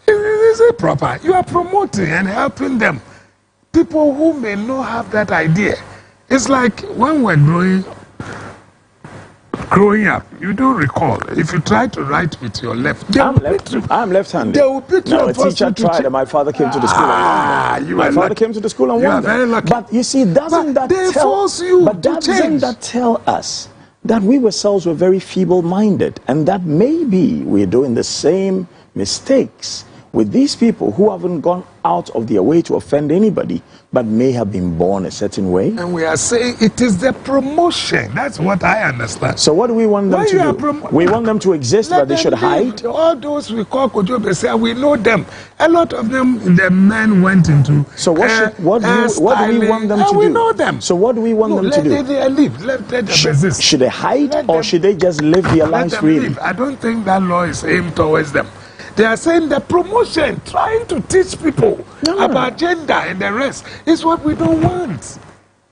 Is it proper? You are promoting and helping them. People who may not have that idea. It's like when we're growing up, you don't recall. If you try to write with your left, I'm left-handed. They will beat you. No, a teacher tried, and my father came to the school. My father came to the school and won. You are very lucky. But you see, doesn't that tell us that we ourselves were very feeble-minded, and that maybe we're doing the same mistakes with these people who haven't gone out of their way to offend anybody, but may have been born a certain way? And we are saying it is the promotion. That's what I understand. So what do we want them to do? We want them to exist, but they should hide? All those we call Kujobisia, we know them. A lot of them, the men went into. So what do we want them to do? We know them. So what do we want them to do? Let them live. Let them exist. Should they hide, or should they just live their lives freely? I don't think that law is aimed towards them. They are saying the promotion, trying to teach people about gender and the rest, is what we don't want.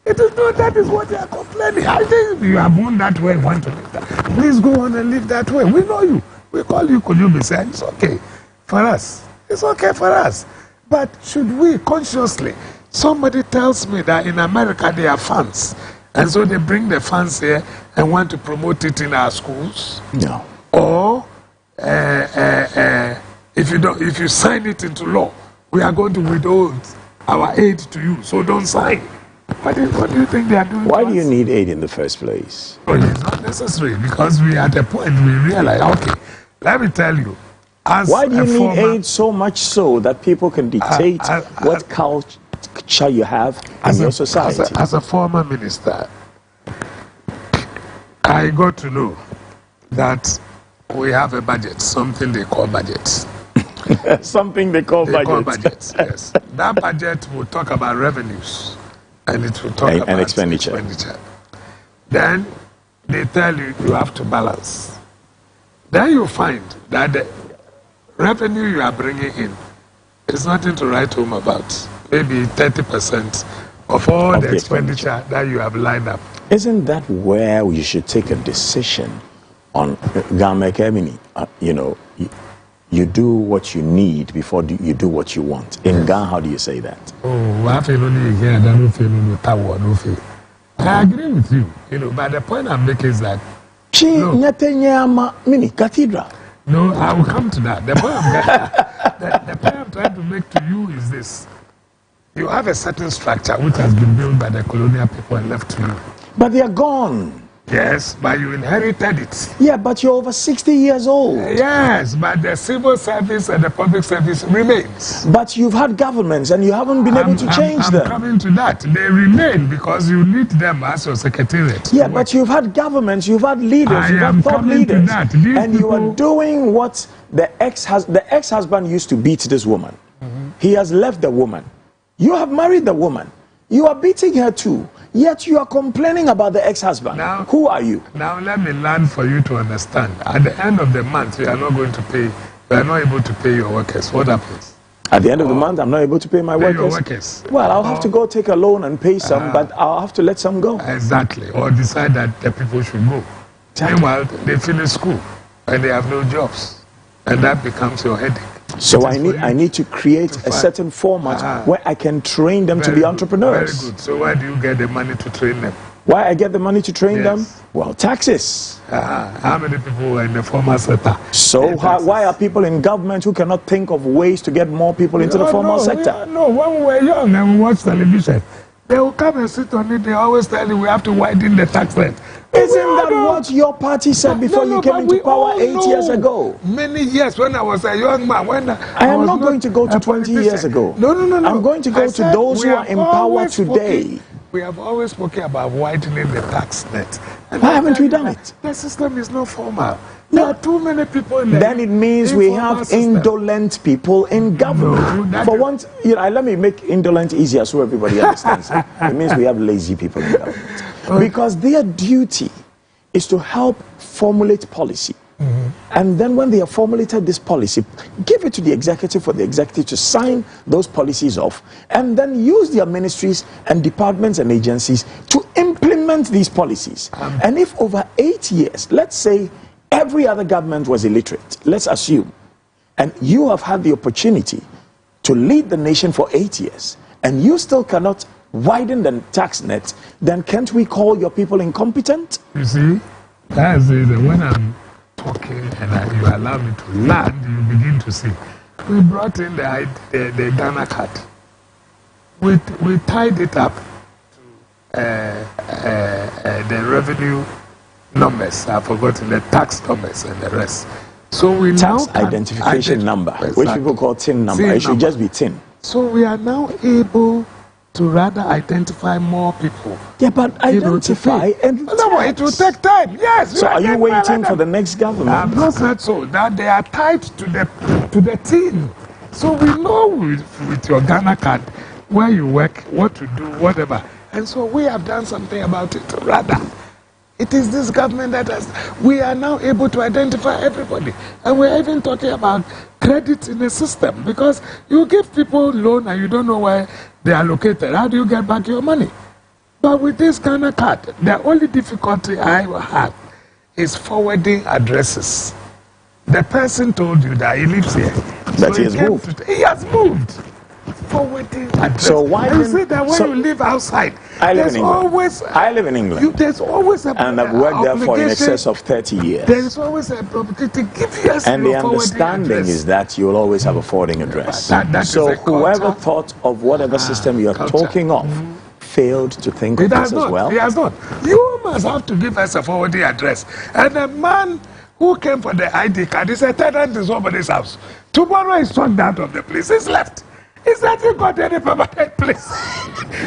It is not, that is what they are complaining. I think you are born that way, want to live that. Please go on and live that way. We know you. We call you Kujubisa. It's okay for us. It's okay for us. But should we consciously, somebody tells me that in America they are fans, and so they bring the fans here and want to promote it in our schools? No. Or if you sign it into law, we are going to withhold our aid to you. So don't sign. What do you think they are doing? Why do you need aid in the first place? Oh, it's not necessary, because we are at a point we realize, okay, let me tell you. Why do you need aid so much so that people can dictate what culture you have in your society? As a former minister, I got to know that we have a budget, something they call budget. Something they call budget, yes. That budget will talk about revenues, and it will talk about expenditure. Then they tell you have to balance. then you find that the revenue you are bringing in is nothing to write home about. Maybe 30% of all the expenditure that you have lined up. Isn't that where you should take a decision on Ghana? You know, you do what you need before you do what you want. In Ghana, how do you say that? Oh, I feel only here, I don't feel no tower, no feel. I agree with you, you know, but the point I'm making is that mini cathedral. No, I will come to that. The point I'm trying to make to you is this. You have a certain structure which has been built by the colonial people and left to you. But they are gone. Yes, but you inherited it. Yeah, but you're over 60 years old. Yes, but the civil service and the public service remains. But you've had governments and you haven't been able to change them. I'm coming to that. They remain because you need them as your secretariat. Yeah, but you've had governments, you've had leaders, you've had thought leaders. And you are doing what the ex-husband used to beat this woman. He has left the woman. You have married the woman. You are beating her too. Yet you are complaining about the ex-husband. Who are you? Now let me learn for you to understand. At the end of the month, you are not going to pay. You are not able to pay your workers. What happens? At the end of the month, I'm not able to pay my workers. Well, I'll have to go take a loan and pay some, but I'll have to let some go. Exactly. Or decide that the people should go. Meanwhile, they finish school and they have no jobs, and that becomes your headache. So I need to create a certain format where I can train them to be entrepreneurs. Very good. So where do you get the money to train them? Why I get the money to train them? Well, taxes. How many people are in the formal sector? So why are people in government who cannot think of ways to get more people into the formal sector? No, when we were young and we watched television, they will come and sit on it. They always tell you we have to widen the tax rate. Isn't that what your party said before you came into power 8 years ago? Many years when I was a young man. When I am not going to go to 20 years ago. No. I'm going to go to those who are in power today. We have always spoken about widening the tax net. Why haven't we done it? The system is not formal. There are too many people in there. Then it means we have indolent people in government. For once, let me make indolent easier so everybody understands. It means we have lazy people in government. Because their duty is to help formulate policy. And then when they have formulated this policy, give it to the executive for the executive to sign those policies off, and then use their ministries and departments and agencies to implement these policies. And if over 8 years, let's say every other government was illiterate, let's assume, and you have had the opportunity to lead the nation for 8 years, and you still cannot widen the tax net, then can't we call your people incompetent? You see, that's it. When I'm talking and you allow me to land, you begin to see. We brought in the Ghana card. We tied it up to the revenue numbers. I've forgotten the tax numbers and the rest. So we tax now identification number, which people call TIN number. It should just be TIN. So we are now able to rather identify more people. Yeah, but identify and no, it will take time. Yes. So are you waiting for the next government? I've not said so. That they are tied to the team. So we know with your Ghana card where you work, what to do, whatever. And so we have done something about it. Rather, it is this government that we are now able to identify everybody. And we're even talking about credit in the system, because you give people loan and you don't know where they are located. How do you get back your money? But with this Ghana card, the only difficulty I have is forwarding addresses. The person told you that he lives here. But he has moved. He has moved. Forwarding address. So why you say that when you live outside, I live in England. There's always a and I've worked there for in excess of 30 years. There is always a probability to give you and the understanding is that you will always have a forwarding address. So whoever thought of whatever system you are talking of failed to think of this as well. He has not. You must have to give us a forwarding address. And the man who came for the ID card is a tenant in somebody's house. Tomorrow he's turned out of the place. He's left. Is that you got any permanent place?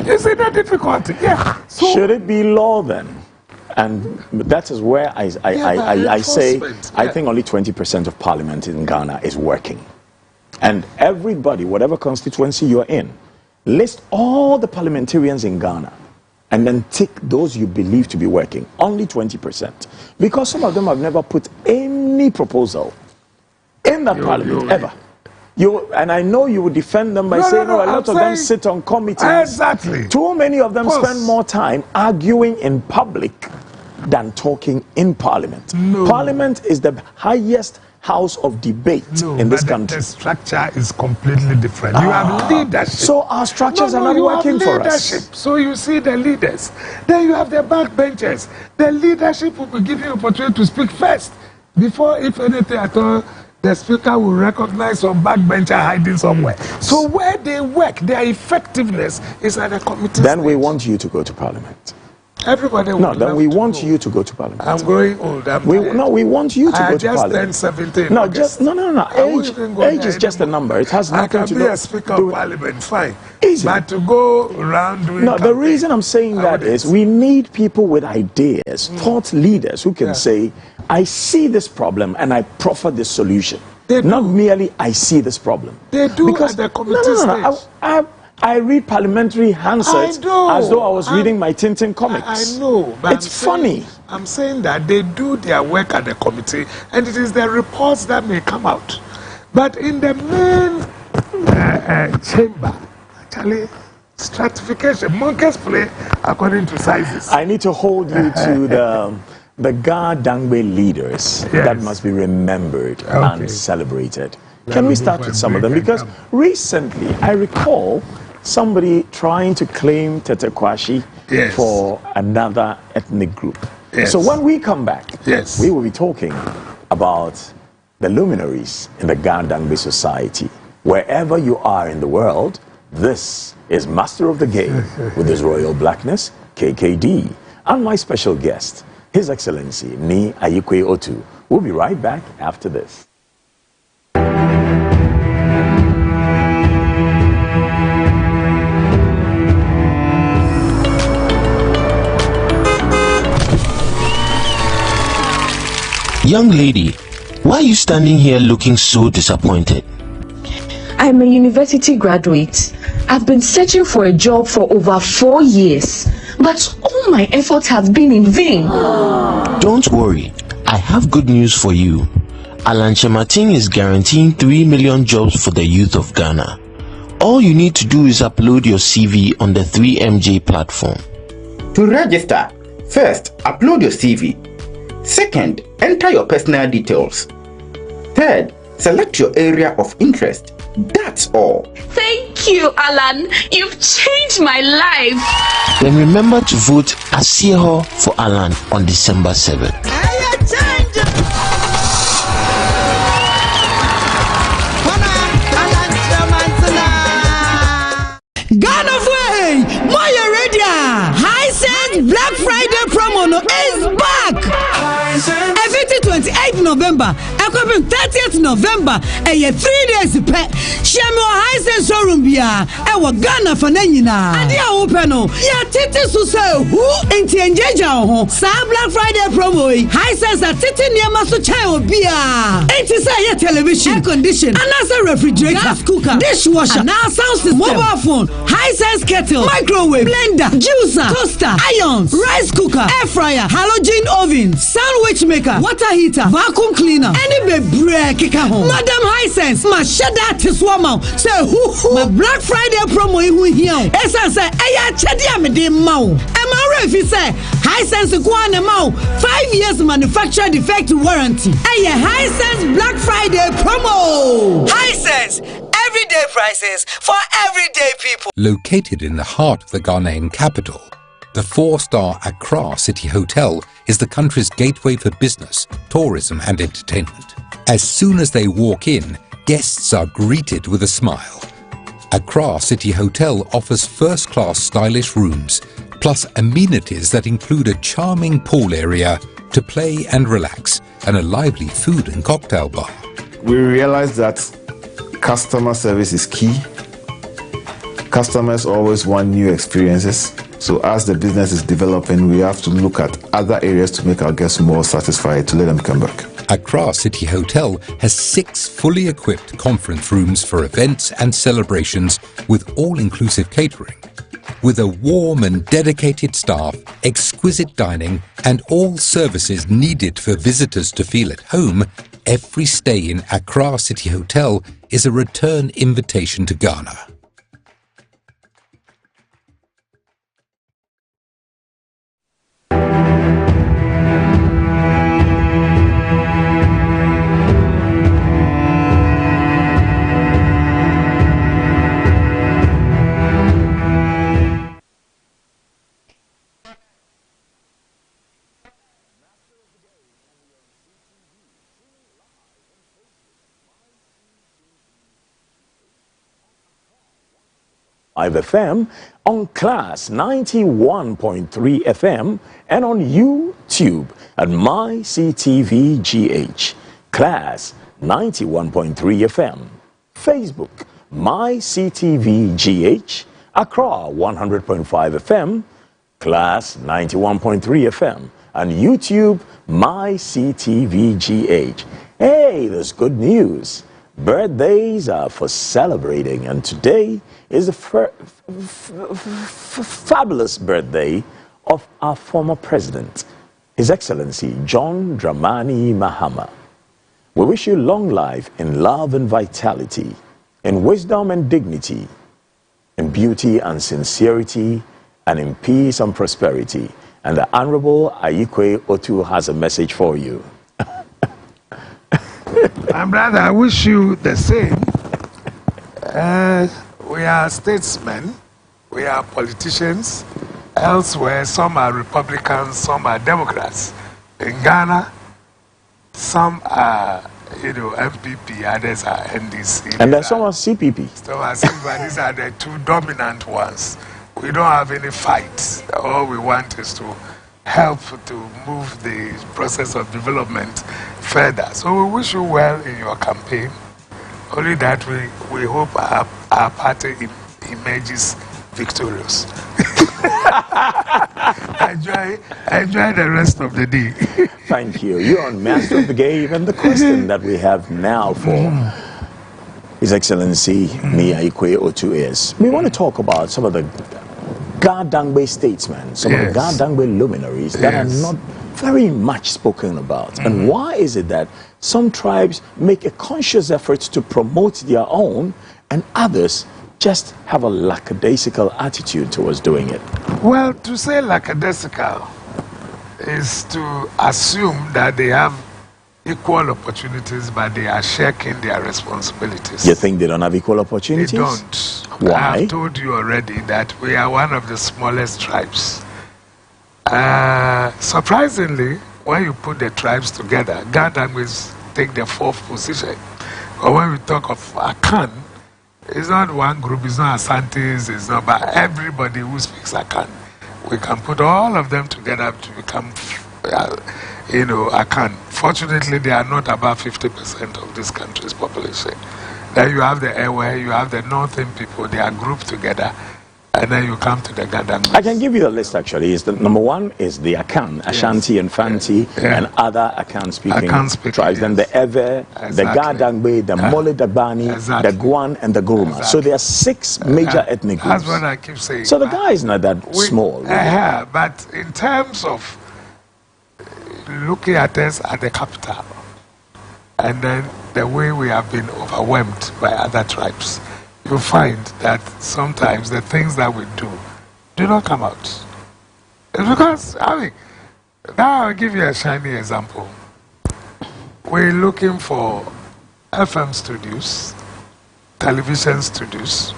You see the difficulty? Yeah. So, should it be law then? And that is where I say I think only 20% of parliament in Ghana is working. And everybody, whatever constituency you're in, list all the parliamentarians in Ghana and then tick those you believe to be working. Only 20%. Because some of them have never put any any proposal in that parliament ever. And I know you would defend them by saying, a lot of them sit on committees. Exactly. Too many of them spend more time arguing in public than talking in parliament. No. Parliament is the highest house of debate in this country. The structure is completely different. You have leadership. So our structures are not working for us. So you see the leaders. Then you have the backbenchers. The leadership will be given opportunity to speak first. Before, if anything at all, the speaker will recognize some backbencher hiding somewhere. So where they work, their effectiveness is at the committee. Then stage. we want you to go to parliament. Everybody No, then we want you to go to parliament. I'm growing old. We want you to go to parliament. I just turned 17. No, age is just a number. It has nothing to do. I can be a speaker of parliament, fine. Easy. But to go around doing the reason I'm saying that is we need people with ideas, thought leaders who can say, I see this problem and I proffer this solution. Not merely I see this problem. They do because at the committee stage. I read parliamentary handsets as though I was reading my Tintin comics. I know, but it's funny. I'm saying that they do their work at the committee, and it is the reports that may come out. But in the main chamber, actually, stratification, monkeys play according to sizes. I need to hold you to the Ga Dangbe leaders that must be remembered and celebrated. Can we start with some of them? Because recently, I recall somebody trying to claim Tetekwashi for another ethnic group. So when we come back, we will be talking about the luminaries in the Ga Dangbe society. Wherever you are in the world, this is Master of the Game with His Royal Blackness, KKD, and my special guest, His Excellency Ni Ayikwe Otu. We'll be right back after this. Young lady, why are you standing here looking so disappointed? I'm a university graduate. I've been searching for a job for over 4 years, but all my efforts have been in vain. Don't worry, I have good news for you. Alan Chematin is guaranteeing 3 million jobs for the youth of Ghana. All you need to do is upload your CV on the 3MJ platform. To register, first, upload your CV. Second, enter your personal details. Third, select your area of interest. That's all. Thank you, Alan. You've changed my life. Then remember to vote Asieho for Alan on December 7th. Ghana way, Moya Radio, Hisense Black Friday promo is back. 28th November, equipping 30th November, and 3 days pay. Shamo Hisense showroom bia, Ghana for Nenina. And ya open ya titi so say who inti enjeja ho. Sa Black Friday promo, Hisense a titi niema so chai bia. Inti say ya television, air condition, another refrigerator, gas cooker, dishwasher, now sound system, mobile phone, Hisense kettle, microwave, blender, juicer, toaster, irons, rice cooker, air fryer, halogen oven, sandwich maker, water heater, vacuum cleaner, any baby break home. Madam Hisense, my shada tiswama, say who my Black Friday promo who here. Esa say, Aya Chadia me de mau. Emma if you say Hisense Guana mau 5 years manufacturer defect warranty. Aya Hisense Black Friday promo. Hisense, everyday prices for everyday people. Located in the heart of the Ghanaian capital, the 4-star Accra City Hotel is the country's gateway for business, tourism and entertainment. As soon as they walk in, guests are greeted with a smile. Accra City Hotel offers first-class stylish rooms, plus amenities that include a charming pool area to play and relax, and a lively food and cocktail bar. We realize that customer service is key. Customers always want new experiences. So as the business is developing, we have to look at other areas to make our guests more satisfied, to let them come back. Accra City Hotel has 6 fully equipped conference rooms for events and celebrations with all-inclusive catering. With a warm and dedicated staff, exquisite dining, and all services needed for visitors to feel at home, every stay in Accra City Hotel is a return invitation to Ghana. FM, on Class 91.3 FM, and on YouTube at MyCTVGH, Class 91.3 FM, Facebook, MyCTVGH, Accra 100.5 FM, Class 91.3 FM, and YouTube, MyCTVGH. Hey, there's good news. Birthdays are for celebrating, and today is the fabulous birthday of our former president, His Excellency John Dramani Mahama. We wish you long life in love and vitality, in wisdom and dignity, in beauty and sincerity, and in peace and prosperity. And the Honorable Ayikwe Otu has a message for you. My brother, I wish you the same. We are statesmen, we are politicians. Elsewhere, some are Republicans, some are Democrats. In Ghana, some are, MPP, others are NDC. And then some are CPP. Some are CPP, these are the two dominant ones. We don't have any fights. All we want is to help to move the process of development further. So we wish you well in your campaign. Only that we hope our party emerges victorious. enjoy the rest of the day. Thank you. You're on Master of the Game, and the question that we have now for His Excellency Ayikwe Otu is, we want to talk about some of the Ga-Dangme statesmen, some of the Ga-Dangme luminaries that are not very much spoken about. And why is it that some tribes make a conscious effort to promote their own and others just have a lackadaisical attitude towards doing it? Well, to say lackadaisical is to assume that they have equal opportunities, but they are shirking their responsibilities. You think they don't have equal opportunities? They don't. Why? I've told you already that we are one of the smallest tribes. Surprisingly, when you put the tribes together, Ga-Dangmes take the 4th position. But when we talk of Akan, it's not one group, it's not Asantes, it's not, but everybody who speaks Akan. We can put all of them together to become, Akan. Fortunately, they are not about 50% of this country's population. Then you have the Ewe, you have the Northern people, they are grouped together, and then you come to the Ga-Dangmes. I can give you the list actually. It's the number 1 is the Akan, Ashanti and Fanti, and other Akan-speaking tribes. Then the Ewe, the Ga-Dangme, the Mole Dagbani, the Guan, and the Guruma. So there are 6 major ethnic groups. That's what I keep saying. So the guy is not that small. Really. But in terms of looking at us at the capital, and then the way we have been overwhelmed by other tribes, you find that sometimes the things that we do not come out. It's because, now I'll give you a shiny example. We're looking for FM studios, television studios,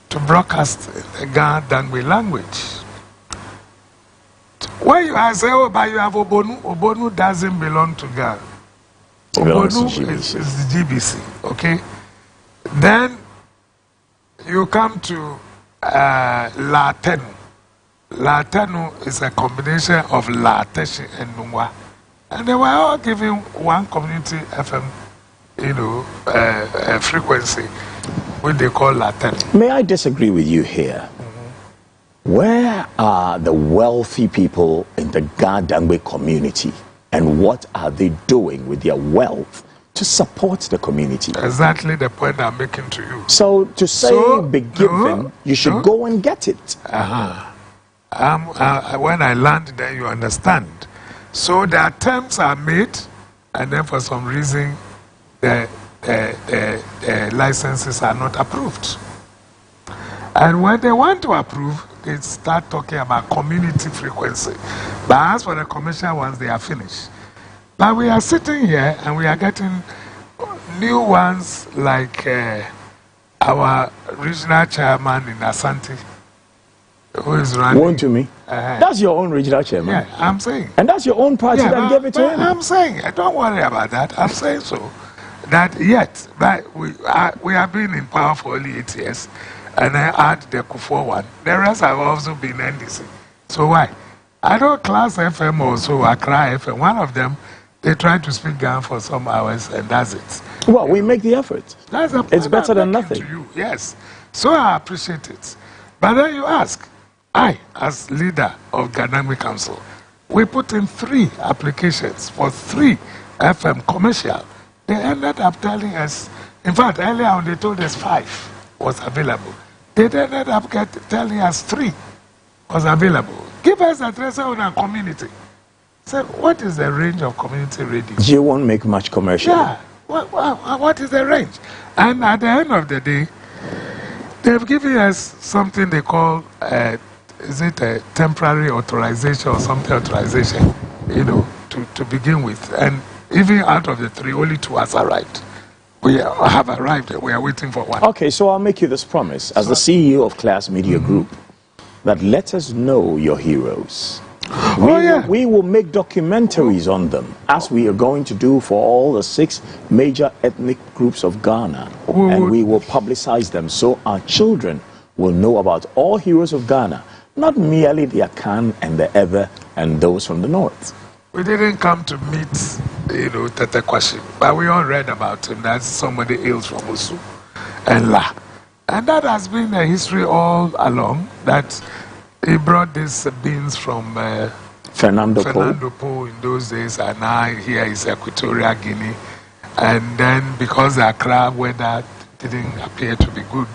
to broadcast the Ga-Dangme language. When you say, but you have Obonu, Obonu doesn't belong to Ghana. Obonu is the GBC, okay? Then you come to Latenu. Latenu is a combination of Lateshi and Nungwa. And they were all giving one community FM, frequency, which they call Latenu. May I disagree with you here? Where are the wealthy people in the Ga-Dangme community, and what are they doing with their wealth to support the community? Exactly the point I'm making to you. So to say be given, you should go and get it. When I land there, you understand. So the attempts are made, and then for some reason the licenses are not approved. And when they want to approve, they start talking about community frequency. But as for the commercial ones, they are finished. But we are sitting here and we are getting new ones like our regional chairman in Asante, who is running. One to me. That's your own regional chairman. Yeah, I'm saying. And that's your own party that gave it to him. I'm saying, don't worry about that. I'm saying so. That yet, but we have been in power for only 8 years. And I add the Kufuor one. The rest have also been NDC. So why? I know Class FM also, Accra FM. One of them, they try to speak Ghana for some hours, and that's it. Well, we make the effort. It's better than nothing. To you, yes. So I appreciate it. But then you ask, I, as leader of Ghanaian Council, we put in 3 applications for 3 FM commercial. They ended up telling us, in fact, earlier on they told us 5 was available. They ended up telling us 3 was available. Give us a trace on our community. So what is the range of community radio? You won't make much commercial. Yeah. What is the range? And at the end of the day, they've given us something they call, is it a temporary authorization or something authorization, you know, to begin with. And even out of the 3, only 2 has arrived. We have arrived and we are waiting for 1. Okay, so I'll make you this promise as the CEO of Class Media Group, that let us know your heroes. We will make documentaries on them, as we are going to do for all the 6 major ethnic groups of Ghana. And we will publicize them so our children will know about all heroes of Ghana, not merely the Akan and the Ewe and those from the north. We didn't come to meet, you know, Tete Kwashi, but we all read about him. That's somebody hails from Osu and La. And that has been a history all along, that he brought these beans from Fernando Po in those days, and now here is Equatorial Guinea. And then because the Accra weather didn't appear to be good,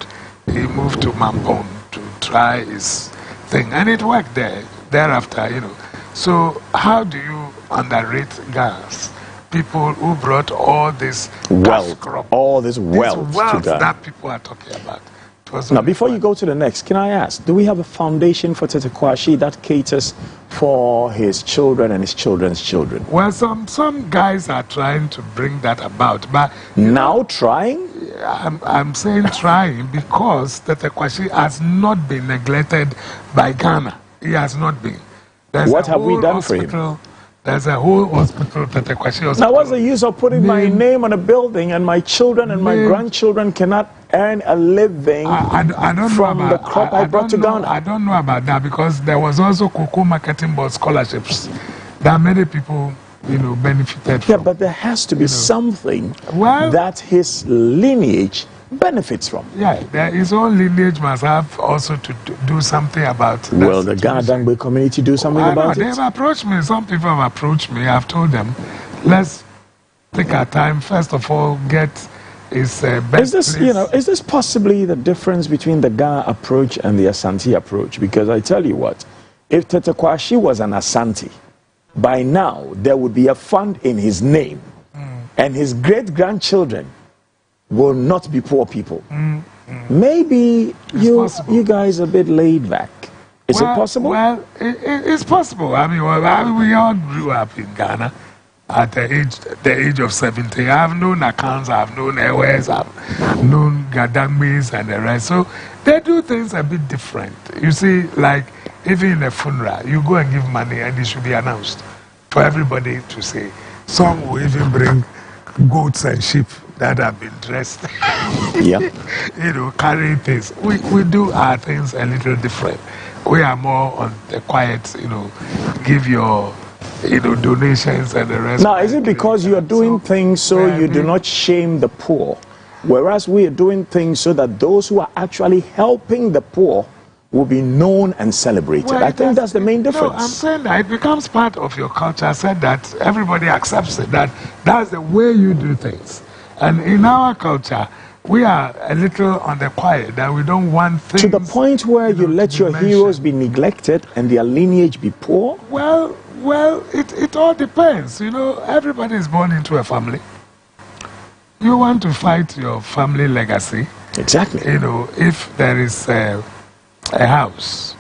he moved to Mampong to try his thing. And it worked there, thereafter, you know. So how do you underrate Ghanaians? People who brought all this wealth, all this wealth to that people are talking about. Now, before you go to the next, can I ask, do we have a foundation for Tete Kwashi that caters for his children and his children's children? Well, some guys are trying to bring that about, but now trying? I'm saying trying because Tete Kwashi has not been neglected by Ghana. He has not been. What have we done for him? There's a whole hospital, Tete Kwashi Hospital. Now, what's the use of putting my name on a building and my children and my grandchildren cannot earn a living from the crop I brought to Ghana? I don't know about that, because there was also Cocoa Marketing Board scholarships that many people, you know, benefited from. Yeah, but there has to be something that his lineage benefits from. Yeah, his own lineage must have also to do something about that. Will the Ghana Dangbe community do something about it? They've approached me. Some people have approached me. I've told them, let's take our time. First of all, get his best is this possibly the difference between the Ghana approach and the Asante approach? Because I tell you what, if Tete Kwashi was an Asante, by now there would be a fund in his name, and his great-grandchildren will not be poor people. Maybe you guys are a bit laid back. Is it possible? Well, it's possible. I mean, we all grew up in Ghana at the age of 70. I've known Akans, I've known Ewes, I've known Gadangmis and the rest. So they do things a bit different. You see, like even in a funeral, you go and give money and it should be announced for everybody to say. Some will even bring goats and sheep that have been dressed. Yeah. You know, carrying things. We do our things a little different. We are more on the quiet, you know, give your, you know, donations and the rest. Now, is it because you are doing things so you do not shame the poor, whereas we are doing things so that those who are actually helping the poor will be known and celebrated? I think that's the main difference. No, I'm saying that it becomes part of your culture. I said that everybody accepts it, that that's the way you do things. And in our culture, we are a little on the quiet, that we don't want things... To the point where you let your heroes be neglected and their lineage be poor? Well, it all depends. You know, everybody is born into a family. you want to fight your family legacy. Exactly. You know, if there is a house,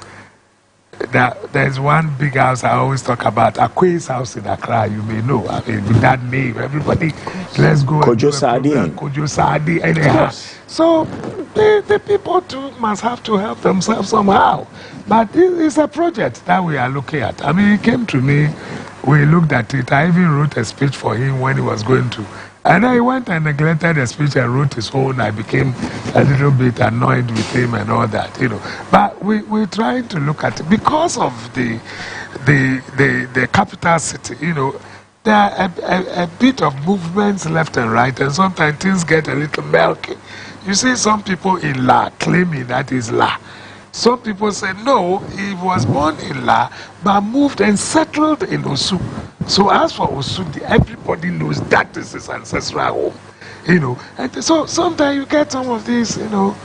there's one big house I always talk about, Akwe's house in Accra, you may know. I mean, with that name, everybody, let's go. Kojo Sadi. Kojo Sadi, anyhow. So, the people too must have to help themselves somehow. But it's a project that we are looking at. I mean, he came to me, we looked at it. I even wrote a speech for him when he was going to. And then he went and neglected the speech and wrote his own. I became a little bit annoyed with him and all that, you know. But we're trying to look at it because of the capital city, you know. There are a bit of movements left and right, and sometimes things get a little milky. You see some people in La claiming that is La. Some people say, no, he was born in La, but moved and settled in Osu. So as for Osu, everybody knows that is his ancestral home, you know. And so sometimes you get some of these, you know,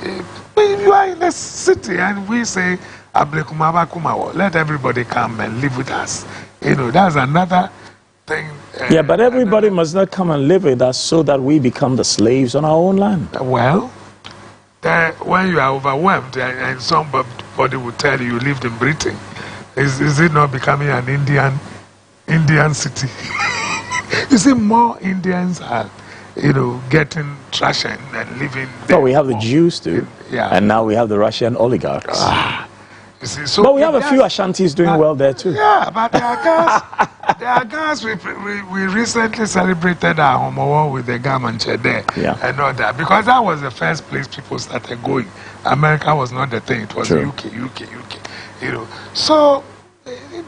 you are in the city and we say, let everybody come and live with us. You know, that's another thing. Yeah, but everybody must not come and live with us so that we become the slaves on our own land. Well, when you are overwhelmed and somebody will tell you lived in Britain, is it not becoming an Indian city? You see, more Indians are, you know, getting trashed and living there. Oh, we have the Jews too. Yeah. And now we have the Russian oligarchs. You see, so but we have a few Ashantis doing well there too. Yeah, but there are guys, we recently celebrated our homo with the Gamanche there and all that, because that was the first place people started going. America was not the thing, it was UK, you know. So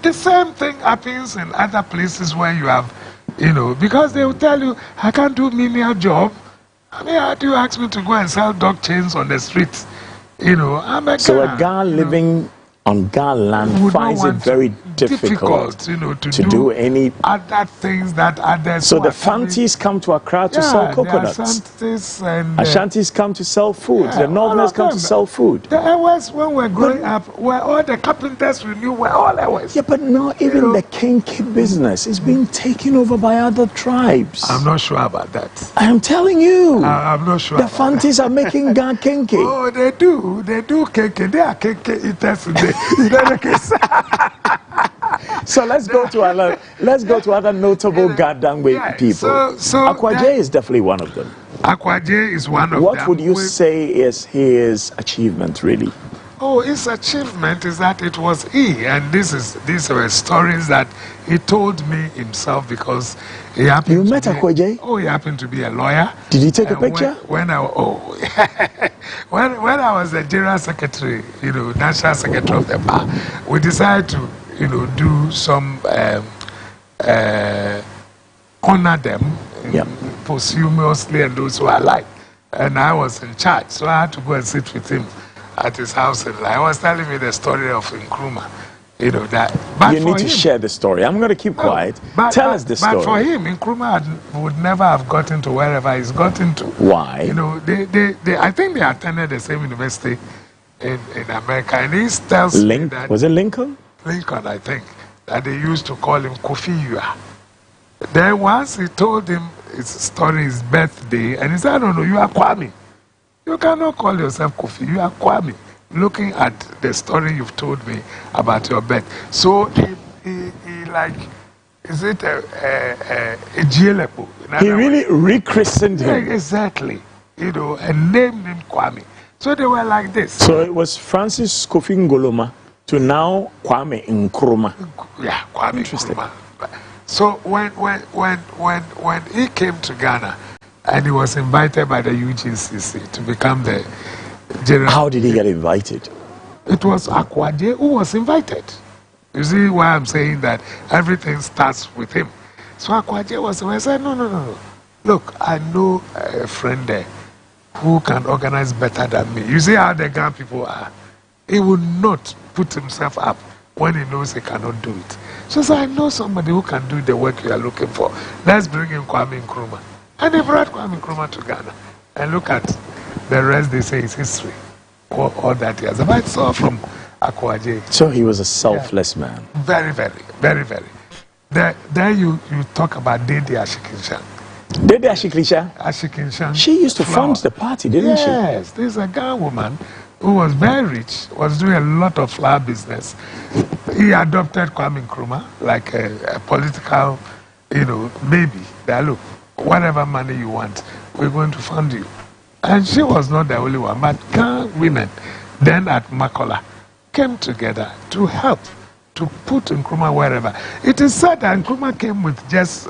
the same thing happens in other places where you have, you know, because they will tell you, I can't do menial job. I mean, how do you ask me to go and sell dog chains on the streets? You know, I'm a so a guy living on Ga land finds it very difficult, you know, to do any other things that others. So the Fantis come to Accra to sell coconuts. Ashantis come to sell food. The Northerners come to sell food. The Ewes, when we're growing up, were all the carpenters we knew were all Ewes. Yeah, but now even the kinky business is being taken over by other tribes. I'm not sure about that. I am telling you. I'm not sure. The Fantis are making Ga kinky. Oh, they do. They do kinky. They are kinky eaters today. So let's go to other notable Gadangwe people. So Akwaje is definitely one of them. Akwaje is one of them. What would you say is his achievement, really? Oh, his achievement is that it was he, and these were stories that he told me himself, because he happened. You met Akwaje? Oh, he happened to be a lawyer. Did he take a picture? When I was the general secretary, you know, national secretary of the bar, we decided to, you know, do some honor them posthumously and those who are alive. And I was in charge, so I had to go and sit with him at his house. And I was telling me the story of Nkrumah. You know that. But you need to share the story. I'm going to keep quiet. Tell us the story. But for him, Nkrumah would never have gotten to wherever he's gotten to. Why? You know, I think they attended the same university in America, and he tells me that. Was it Lincoln? Lincoln, I think, that they used to call him Kofi Yua. Then once he told him his story, his birthday, and he said, no, you are Kwame. You cannot call yourself Kofi, you are Kwame. Looking at the story you've told me about your birth. So he like, is it a Gielepo? He really rechristened him. Yeah, exactly. You know, and named him Kwame. So they were like this. So it was Francis Kofi Ngoloma to now Kwame Nkrumah. Yeah, Kwame Nkrumah. So when he came to Ghana, and he was invited by the UGCC to become the general. How did he get invited? It was Akwaje who was invited. You see why I'm saying that everything starts with him. So Akwaje was, I said, no. Look, I know a friend there who can organize better than me. You see how the Ghana people are. He will not put himself up when he knows he cannot do it. So I know somebody who can do the work you are looking for. Let's bring in Kwame Nkrumah. And they brought Kwame Nkrumah to Ghana. And look at the rest, they say, is history. All that he has. But it's all from Akwaje. So he was a selfless man. Very, very, very, very. Then you talk about Dede Ashikinshan. Dede Ashiklisha? Ashikinshan. She used to fund the party, didn't she? Yes, there's a Ghana woman who was very rich, was doing a lot of flower business. He adopted Kwame Nkrumah like a political, baby. That look, whatever money you want, we're going to fund you. And she was not the only one, but Ghana women then at Makola came together to help to put Nkrumah wherever. It is said that Nkrumah came with just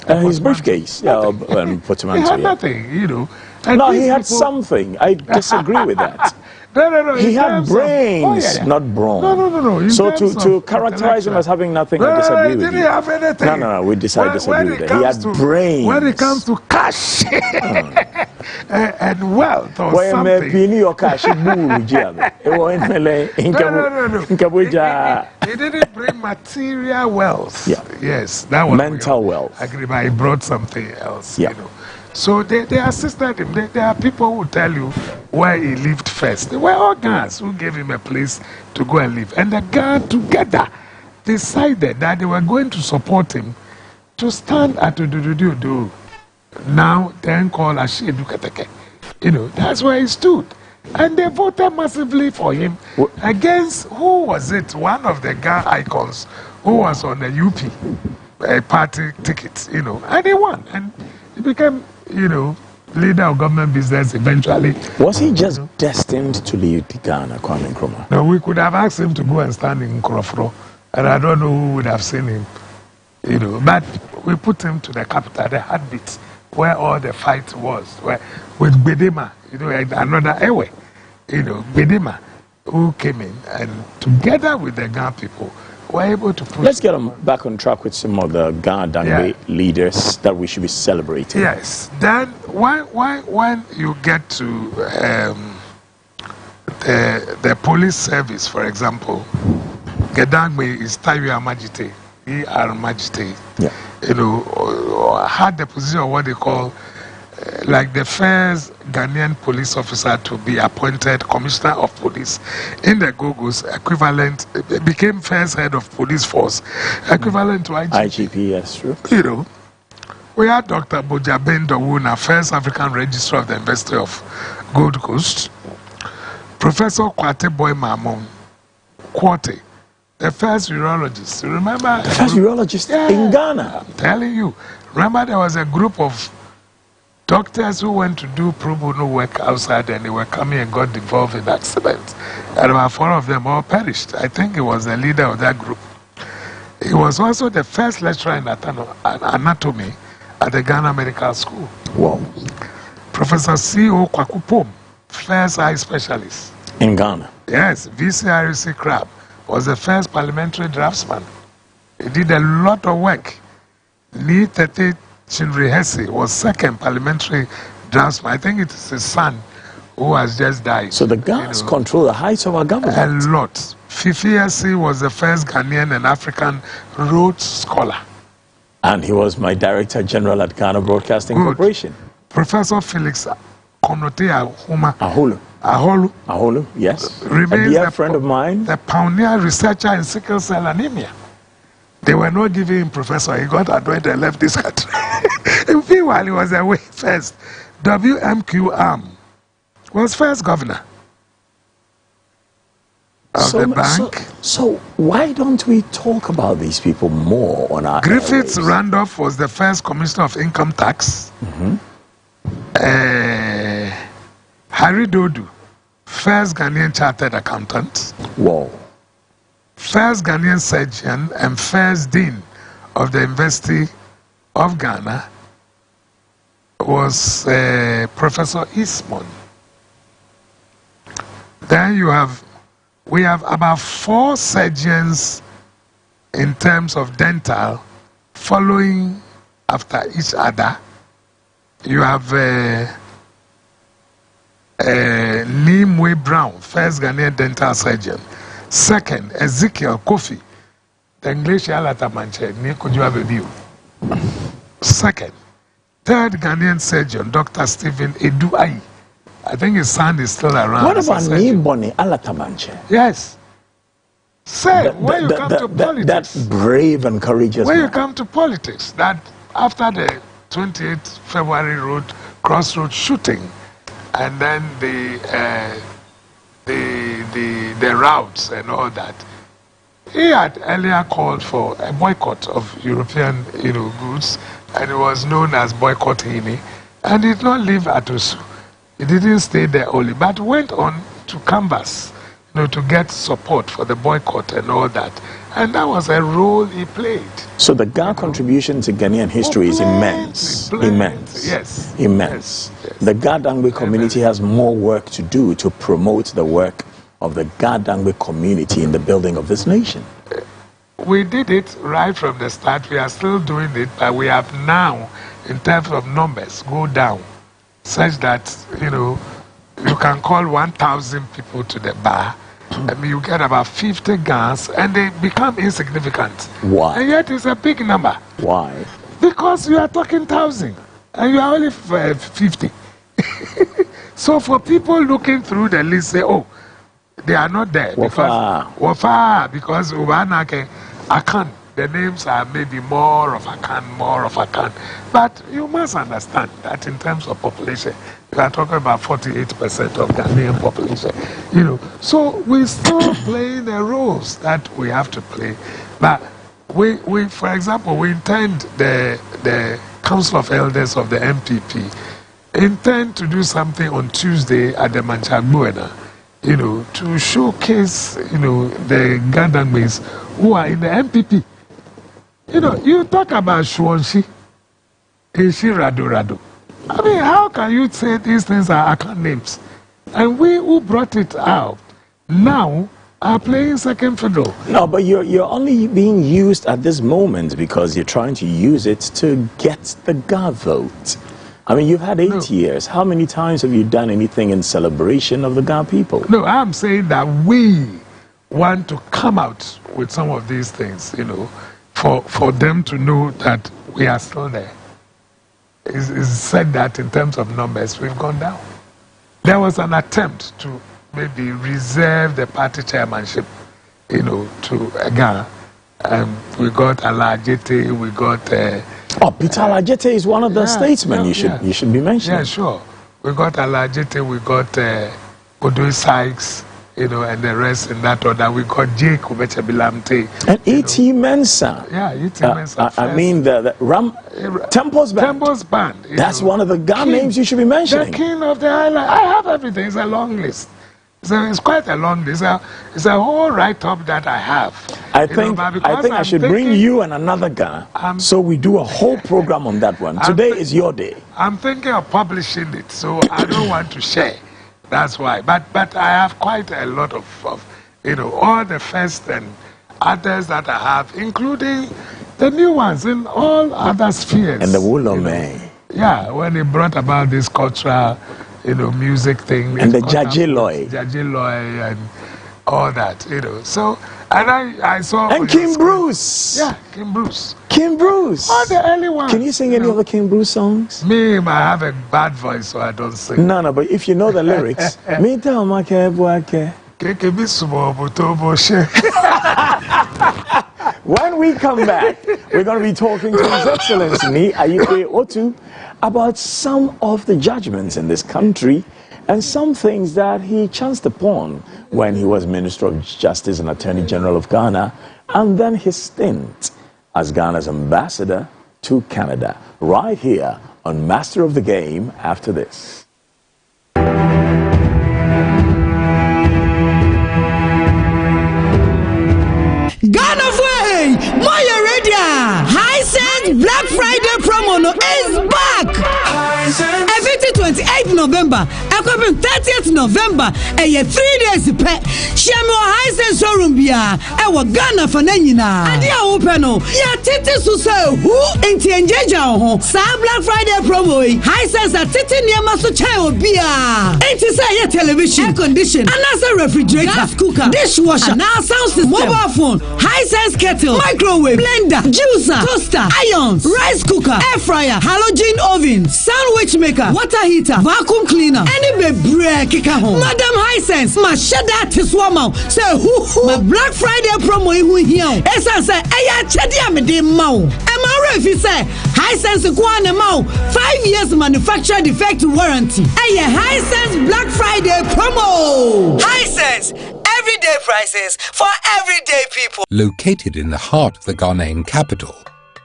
his briefcase. He had nothing, And no, he had something. I disagree with that. No. He had brains, not brawn. No. So to characterize him as having nothing, I disagree with you. He didn't have anything. No. We disagree with that. He had brains. When it comes to cash and wealth or something. He didn't bring material wealth. Yeah. Yes, that was mental wealth. Agree, but he brought something else. So they assisted him. There are people who tell you where he lived first. They were all Ghanaians who gave him a place to go and live. And the Ghana together decided that they were going to support him to stand at Udududu. Now, then called Ashedu Keteke. That's where he stood. And they voted massively for him against, who was it? One of the Ghana icons who was on the UP party ticket, and he won. And he became, leader of government business eventually. Was he just destined to lead Ghana, Kwame Nkrumah? No, we could have asked him to go and stand in Nkrofro, and I don't know who would have seen him, But we put him to the capital, the heartbeat, where all the fight was, with Bedema, another Ewe, Bedema, who came in, and together with the Ghana people, were able to push. Let's get them back on track with some of the Ghana Dangbe leaders that we should be celebrating. Yes. Then when you get to the police service, for example, Gedangbe is Tayo Majite, E.R. Majite. Had the position of what they call like the first Ghanaian police officer to be appointed commissioner of police in the Gogos, equivalent, became first head of police force, equivalent to IGP. IGP, yes, true. We had Dr. Boja Bendowuna, first African registrar of the University of Gold Coast, Professor Kwate Boy Mamon, Kwate, the first urologist. You remember? The first urologist in Ghana. I'm telling you. Remember there was a group of doctors who went to do pro bono work outside and they were coming and got involved in accidents. And about 4 of them all perished. I think he was the leader of that group. He was also the first lecturer in anatomy at the Ghana Medical School. Wow. Professor C.O. Kwakupom, first eye specialist. In Ghana? Yes. VCRC Crab was the first parliamentary draftsman. He did a lot of work. Ni Tete Chinri Hesse was second parliamentary draftsman. I think it is his son who has just died. So the Ghanaians control the heights of our government. A lot. Fifi Hesse was the first Ghanaian and African Rhodes Scholar. And he was my Director General at Ghana Broadcasting Corporation. Professor Felix Konote Aholu, yes. Remains a dear friend of mine. The pioneer researcher in sickle cell anemia. They were not giving him professor. He got annoyed and left this country. While he was away first, WMQ Arm was first governor of the bank. So why don't we talk about these people more on our Griffiths Randolph was the first commissioner of income tax. Harry Dodu, first Ghanaian chartered accountant. Wow. First Ghanaian surgeon and first dean of the University of Ghana was Professor Eastman. Then we have about 4 surgeons in terms of dental following after each other. You have Nimwe Brown, first Ghanaian dental surgeon. Second, Ezekiel Kofi, the English Alatamanche, Nikojua Bebiu. Second. Third Ghanaian surgeon, Dr. Stephen Eduai. I think his son is still around. What about Nibone Alatamanche? Yes. Say, when you come to politics. That brave and courageous When man. you come to politics, that after the 28th February Road, Crossroad shooting, and then the routes and all that. He had earlier called for a boycott of European, goods, and it was known as Boycott Hini, and did not live at Osu. He didn't stay there only, but went on to canvass, to get support for the boycott and all that. And that was a role he played. So the Ga contribution to Ghanaian history is immense. Immense. Yes. Immense. Yes. The Ga Dangme community has more work to do to promote the work of the Ga Dangme community in the building of this nation. We did it right from the start. We are still doing it, but we have now, in terms of numbers, go down, such that, you can call 1,000 people to the bar, and you get about 50 guns, and they become insignificant. Why? And yet it's a big number. Why? Because you are talking 1,000, and you are only 50. So for people looking through the list, say, oh, they are not there. Because Ubanake, Akan, the names are maybe more of Akan. But you must understand that in terms of population, we are talking about 48% of Ghanaian population. So we still playing the roles that we have to play. But we for example, we intend the Council of Elders of the MPP intend to do something on Tuesday at the Manchagbuena, to showcase, the Ga Dangmes who are in the MPP. You talk about Shuanshi, Ishi Rado. I mean, how can you say these things are Akan names? And we who brought it out now are playing second fiddle. No, but you're only being used at this moment because you're trying to use it to get the Ga vote. I mean, you've had 8 years. How many times have you done anything in celebration of the Ga people? No, I'm saying that we want to come out with some of these things, for them to know that we are still there. It's said that in terms of numbers, we've gone down. There was an attempt to maybe reserve the party chairmanship, to Ga. We got Alajete, we got... Peter Alajete is one of the statesmen you should be mentioning. Yeah, sure. We got Alajete, we got Odoi Sykes, and the rest in that order. We got Jake Ubechebilamte. And E.T. Mensah. Yeah, E.T. Mensah. I mean, the Temple's Band. Temple's Band. That's one of the Ga names you should be mentioning. The king of the island. I have everything. It's a long list. It's quite a long list. It's a whole write-up that I have. I think I should bring you and another Ga, so we do a whole program on that one. Today is your day. I'm thinking of publishing it, so I don't want to share. That's why. But I have quite a lot of all the first and others that I have, including the new ones in all other spheres. And the Wulome. Yeah, when he brought about this cultural, music thing. And the Jajiloy. And all that, So, and I saw... And Kim Bruce. Yeah, Kim Bruce. Kim Bruce. All the early ones. Can you sing any of the Kim Bruce songs? Me, I have a bad voice, so I don't sing. No, but if you know the lyrics... When we come back, we're going to be talking to His Excellency Ayikwe Otu about some of the judgments in this country and some things that he chanced upon when he was Minister of Justice and Attorney General of Ghana, and then his stint as Ghana's ambassador to Canada, right here on Master of the Game after this. Ghana way, Moya Radio, Hisense Black Friday promo is back. Every 28th November, 30th November, 3 days pet. Shamo Hisense showroom bia, Ghana for Nenina. Adia openo, ya titi suse who inti enjeja ho. Sa Black Friday promo, Hisense a titi niema so chayo bia. Inti say ya television, air condition, anasa refrigerator, gas cooker, dishwasher, na sound system, mobile phone, Hisense kettle, microwave, blender, juicer, toaster, irons, rice cooker, air fryer, halogen oven, sandwich maker, water heater, vacuum cleaner. Any be break home. Madam Hisense, my shed that is woman. Say who my Black Friday promo who here. Esa say eya chedi me de mau. Emma if you say Hisense go on mau 5 years manufacturer defect warranty. Eya Hisense Black Friday promo. Hisense, everyday prices for everyday people. Located in the heart of the Ghanaian capital,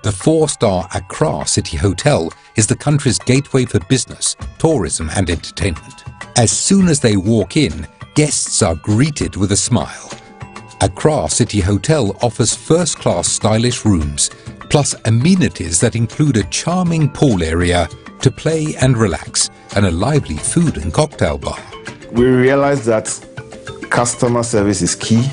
the 4-star Accra City Hotel is the country's gateway for business, tourism and entertainment. As soon as they walk in, guests are greeted with a smile. Accra City Hotel offers first-class stylish rooms, plus amenities that include a charming pool area to play and relax, and a lively food and cocktail bar. We realize that customer service is key.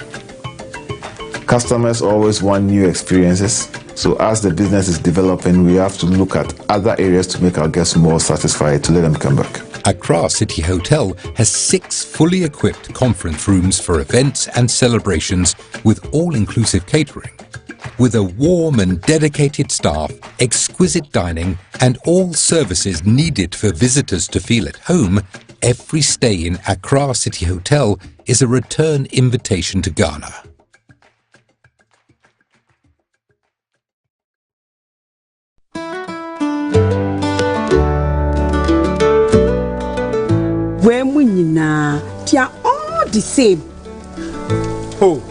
Customers always want new experiences. So as the business is developing, we have to look at other areas to make our guests more satisfied, to let them come back. Accra City Hotel has 6 fully equipped conference rooms for events and celebrations with all-inclusive catering. With a warm and dedicated staff, exquisite dining, and all services needed for visitors to feel at home, every stay in Accra City Hotel is a return invitation to Ghana. When we they are all the same. Oh,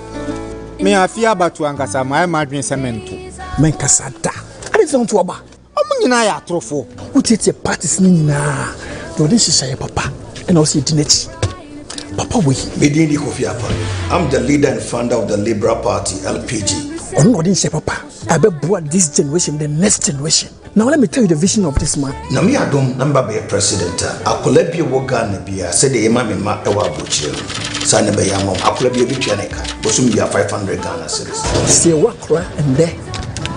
me I fear about to ankasa my margin cemento. Menkasada. I don't to aba. Omunyina ya trofo. Who take your parties nina? Do this is your papa and also dineti. Papa we. Medindi Kofi Apa. I'm the leader and founder of the Liberal Party, LPG. Oh no, didn't say papa. I bet brought this generation, the next generation. Now let me tell you the vision of this man. Na me adom number be president. Akola bi wo Ghana bia said the imam ma ewa bochie. Sa ne be yamom. Akola bi obi neka. Bosum bia 500 Ghana cedis. See wakra and there.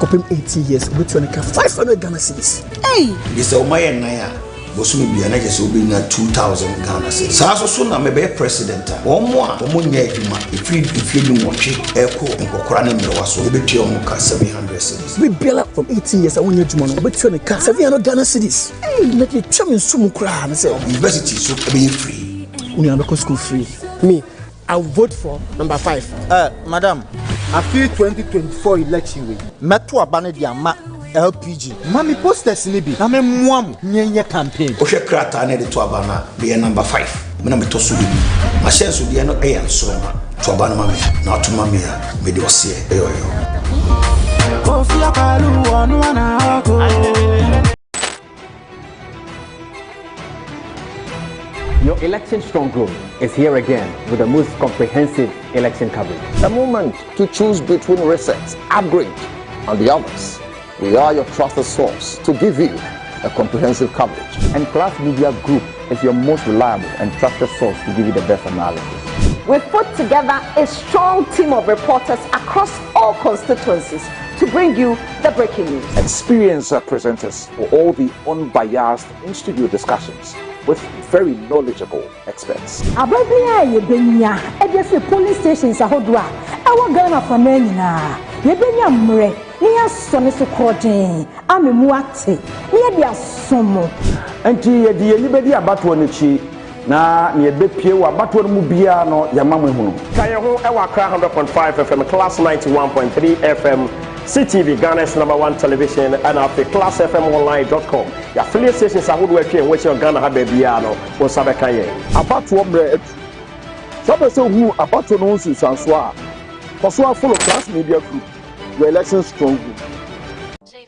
Kopim 80 years obi neka 500 Ghana cedis. Hey. This o maye naya. Bosum bia na jese obi na 2000 Ghana cedis. Sa so na me be president. Omo a omo nya adwuma. Ifiri ni nwotwe eko nkokora na mrewa so obetua omo ka 700 cedis. We build up from 18 years. I want you to know, but you can 700 Ghana cedis. Hey, let me tell you some cry. University so be free. We are not school free. Me, I vote for number 5. Madam, I feel 2024 election week. Meto abane di ama LPG. Mami posters ni bi. Na me muam nyenye campaign. O hwe krata na de to abana be number 5. Me na me to so bi. Ma share so de no e ansoro ma. To abana mami. Na to mami ya me de ose e yoyo. Your election stronghold is here again with the most comprehensive election coverage. The moment to choose between resets, upgrade, and the others. We are your trusted source to give you a comprehensive coverage. And Class Media Group is your most reliable and trusted source to give you the best analysis. We've put together a strong team of reporters across all constituencies to bring you the breaking news. Experienced presenters for all the unbiased in-studio discussions with very knowledgeable experts. Ababia yebenya edese police stations ahodwa ewo Ghana for na yebenya mre ni asone so kroden amemu ate ni ye dia somo enti ye die ni bedi abato n'echi na ne ebepie wa abato no mu bia no yamam ehunu kaye ho ewa Accra 100.5 FM Class 91.3 FM CTV, Ghana's #1 television, and after classfmonline.com. Your affiliate stations are who in which your Ghana have a piano or Sabakaye. About to ombre, Sabaso who about to know Sanswa, Pasua full of Class Media Group, your election strong group.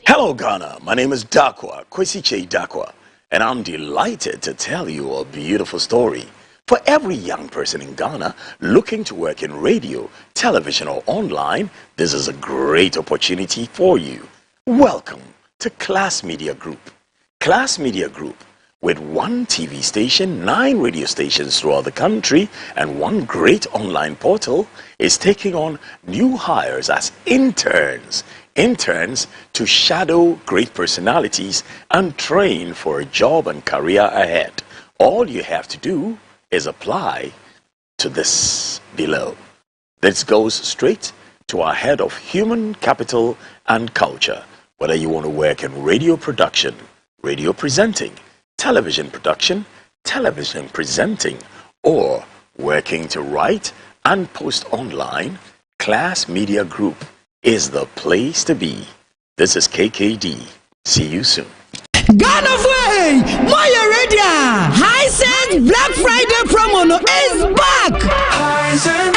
Hello, Ghana. My name is Dakwa, Kwesi Che Dakwa, and I'm delighted to tell you a beautiful story. For every young person in Ghana looking to work in radio, television, or online, this is a great opportunity for you. Welcome to Class Media Group. Class Media Group, with 1 TV station, 9 radio stations throughout the country, and 1 great online portal, is taking on new hires as interns. Interns to shadow great personalities and train for a job and career ahead. All you have to do is apply to this below. This goes straight to our head of human capital and culture. Whether you want to work in radio production, radio presenting, television production, television presenting, or working to write and post online, Class Media Group is the place to be. This is KKD. See you soon. Ghana way, Moya Radio, Hisense Black Friday promo is back.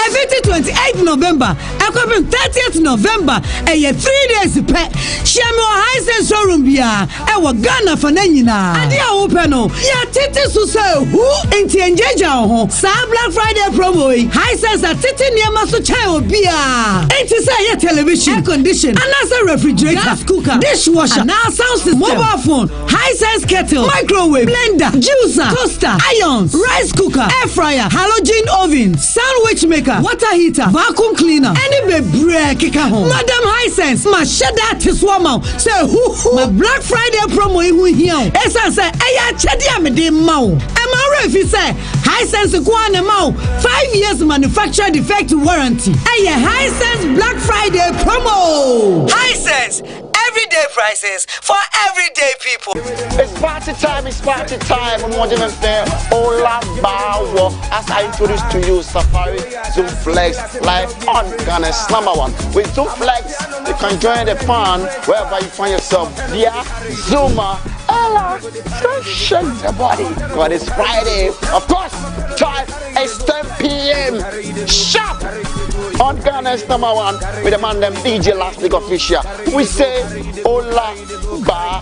Every 28th November, 30th November, 3 days pet. Shamo Hisense showroom bia, Ghana for Nenina. And ya open ya titi so who inti enjeja ho. Sa Black Friday promo, Hisense a titi niema so chai bia. Inti say ya television, air condition, anasa refrigerator, gas cooker, dishwasher, na sound system, mobile phone, Hisense kettle, microwave, blender, juicer, toaster, irons, rice cooker, air fryer, halogen oven, sandwich maker, water heater, vacuum cleaner, any baby kika home. Madam Hisense, ma sheda tiswama. Say who my Black Friday promo ihu here. Esa say eya chedi amede mau. Emma if you say Hisense go on mau 5 years manufacturer defect warranty. Eya Hisense Black Friday promo. Hisense. Everyday prices for everyday people. It's party time, I'm watching them there. Ola Bawo. As I introduce to you Safari Zoom Flex live on Ghana's #1. With Zoom Flex, you can join the fun wherever you find yourself via Zoomer. Ella, don't shake the body. God, it's Friday. Of course, time is 10 p.m. sharp on Ghana's #1 with the man them DJ Last Week Official. We say Ola Ba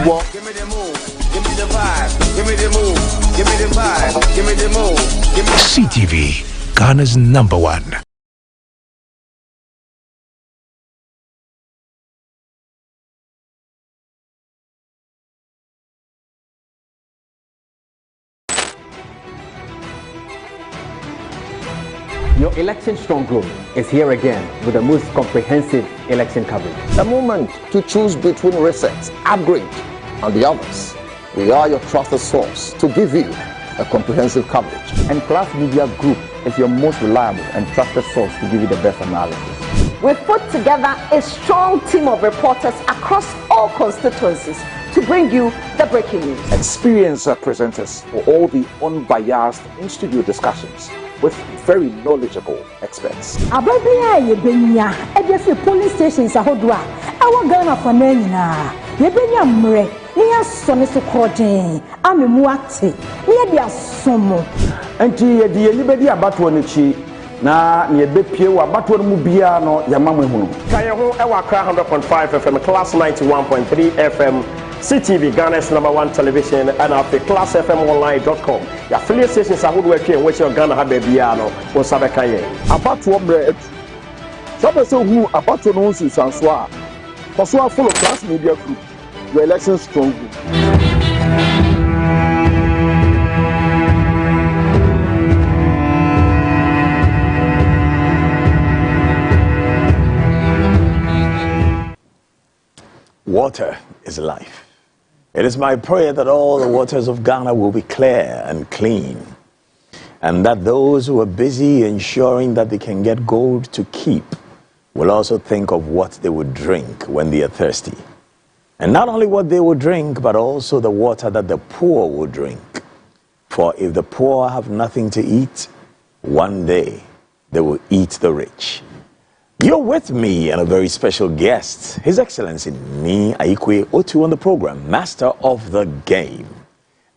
Wo. Give me the move, give me the vibe, give me the move, give me the vibe, give me the move, give me CTV, Ghana's #1. Your election stronghold is here again with the most comprehensive election coverage. The moment to choose between Reset, Upgrade, and the others. We are your trusted source to give you a comprehensive coverage. And Class Media Group is your most reliable and trusted source to give you the best analysis. We've put together a strong team of reporters across all constituencies to bring you the breaking news. Experienced presenters for all the unbiased in-studio discussions with very knowledgeable experts. Ababia yebenya edese police stations ahodwa awo Ghana for na yebenya mre ni asone so kroden amemu ate ni de asomo enti ye de libedi abato nechi na ne bepie wa abato mu bia no yamamwe hunu kaye ho e wa kra 100.5 FM class 91.3 FM CTV Ghana's #1 television and at the classfmonline.com. Your affiliate stations are good working which your Ghana have biano or Sabakaye. About to ombre so who about to know Sanswa. For full of Class Media Group, your election strong group. Water is life. It is my prayer that all the waters of Ghana will be clear and clean, and that those who are busy ensuring that they can get gold to keep will also think of what they would drink when they are thirsty. And not only what they will drink, but also the water that the poor will drink. For if the poor have nothing to eat, one day they will eat the rich. You're with me and a very special guest, His Excellency Ni Aikwe Otu on the program, Master of the Game.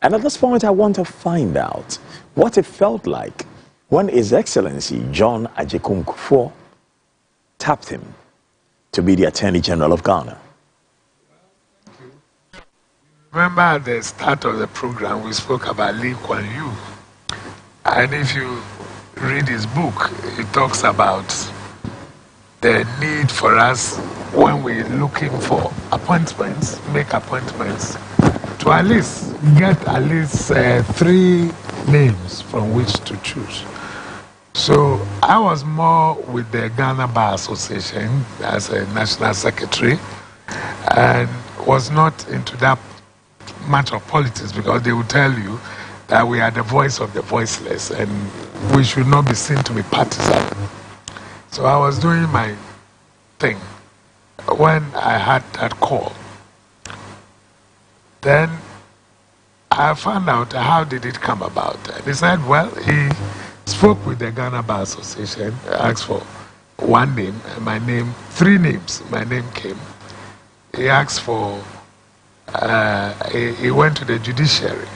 And at this point, I want to find out what it felt like when His Excellency John Agyekum Kufuor tapped him to be the Attorney General of Ghana. Remember at the start of the program, we spoke about Lee Kuan Yew. And if you read his book, he talks about the need for us, when we're looking for appointments, make appointments, to at least get at least 3 names from which to choose. So I was more with the Ghana Bar Association as a national secretary and was not into that much of politics, because they would tell you that we are the voice of the voiceless and we should not be seen to be partisan. So I was doing my thing when I had that call. Then I found out how did it come about. And he said, well, he spoke with the Ghana Bar Association, asked for one name, and my name, 3 names, my name came. He asked for, he went to the judiciary,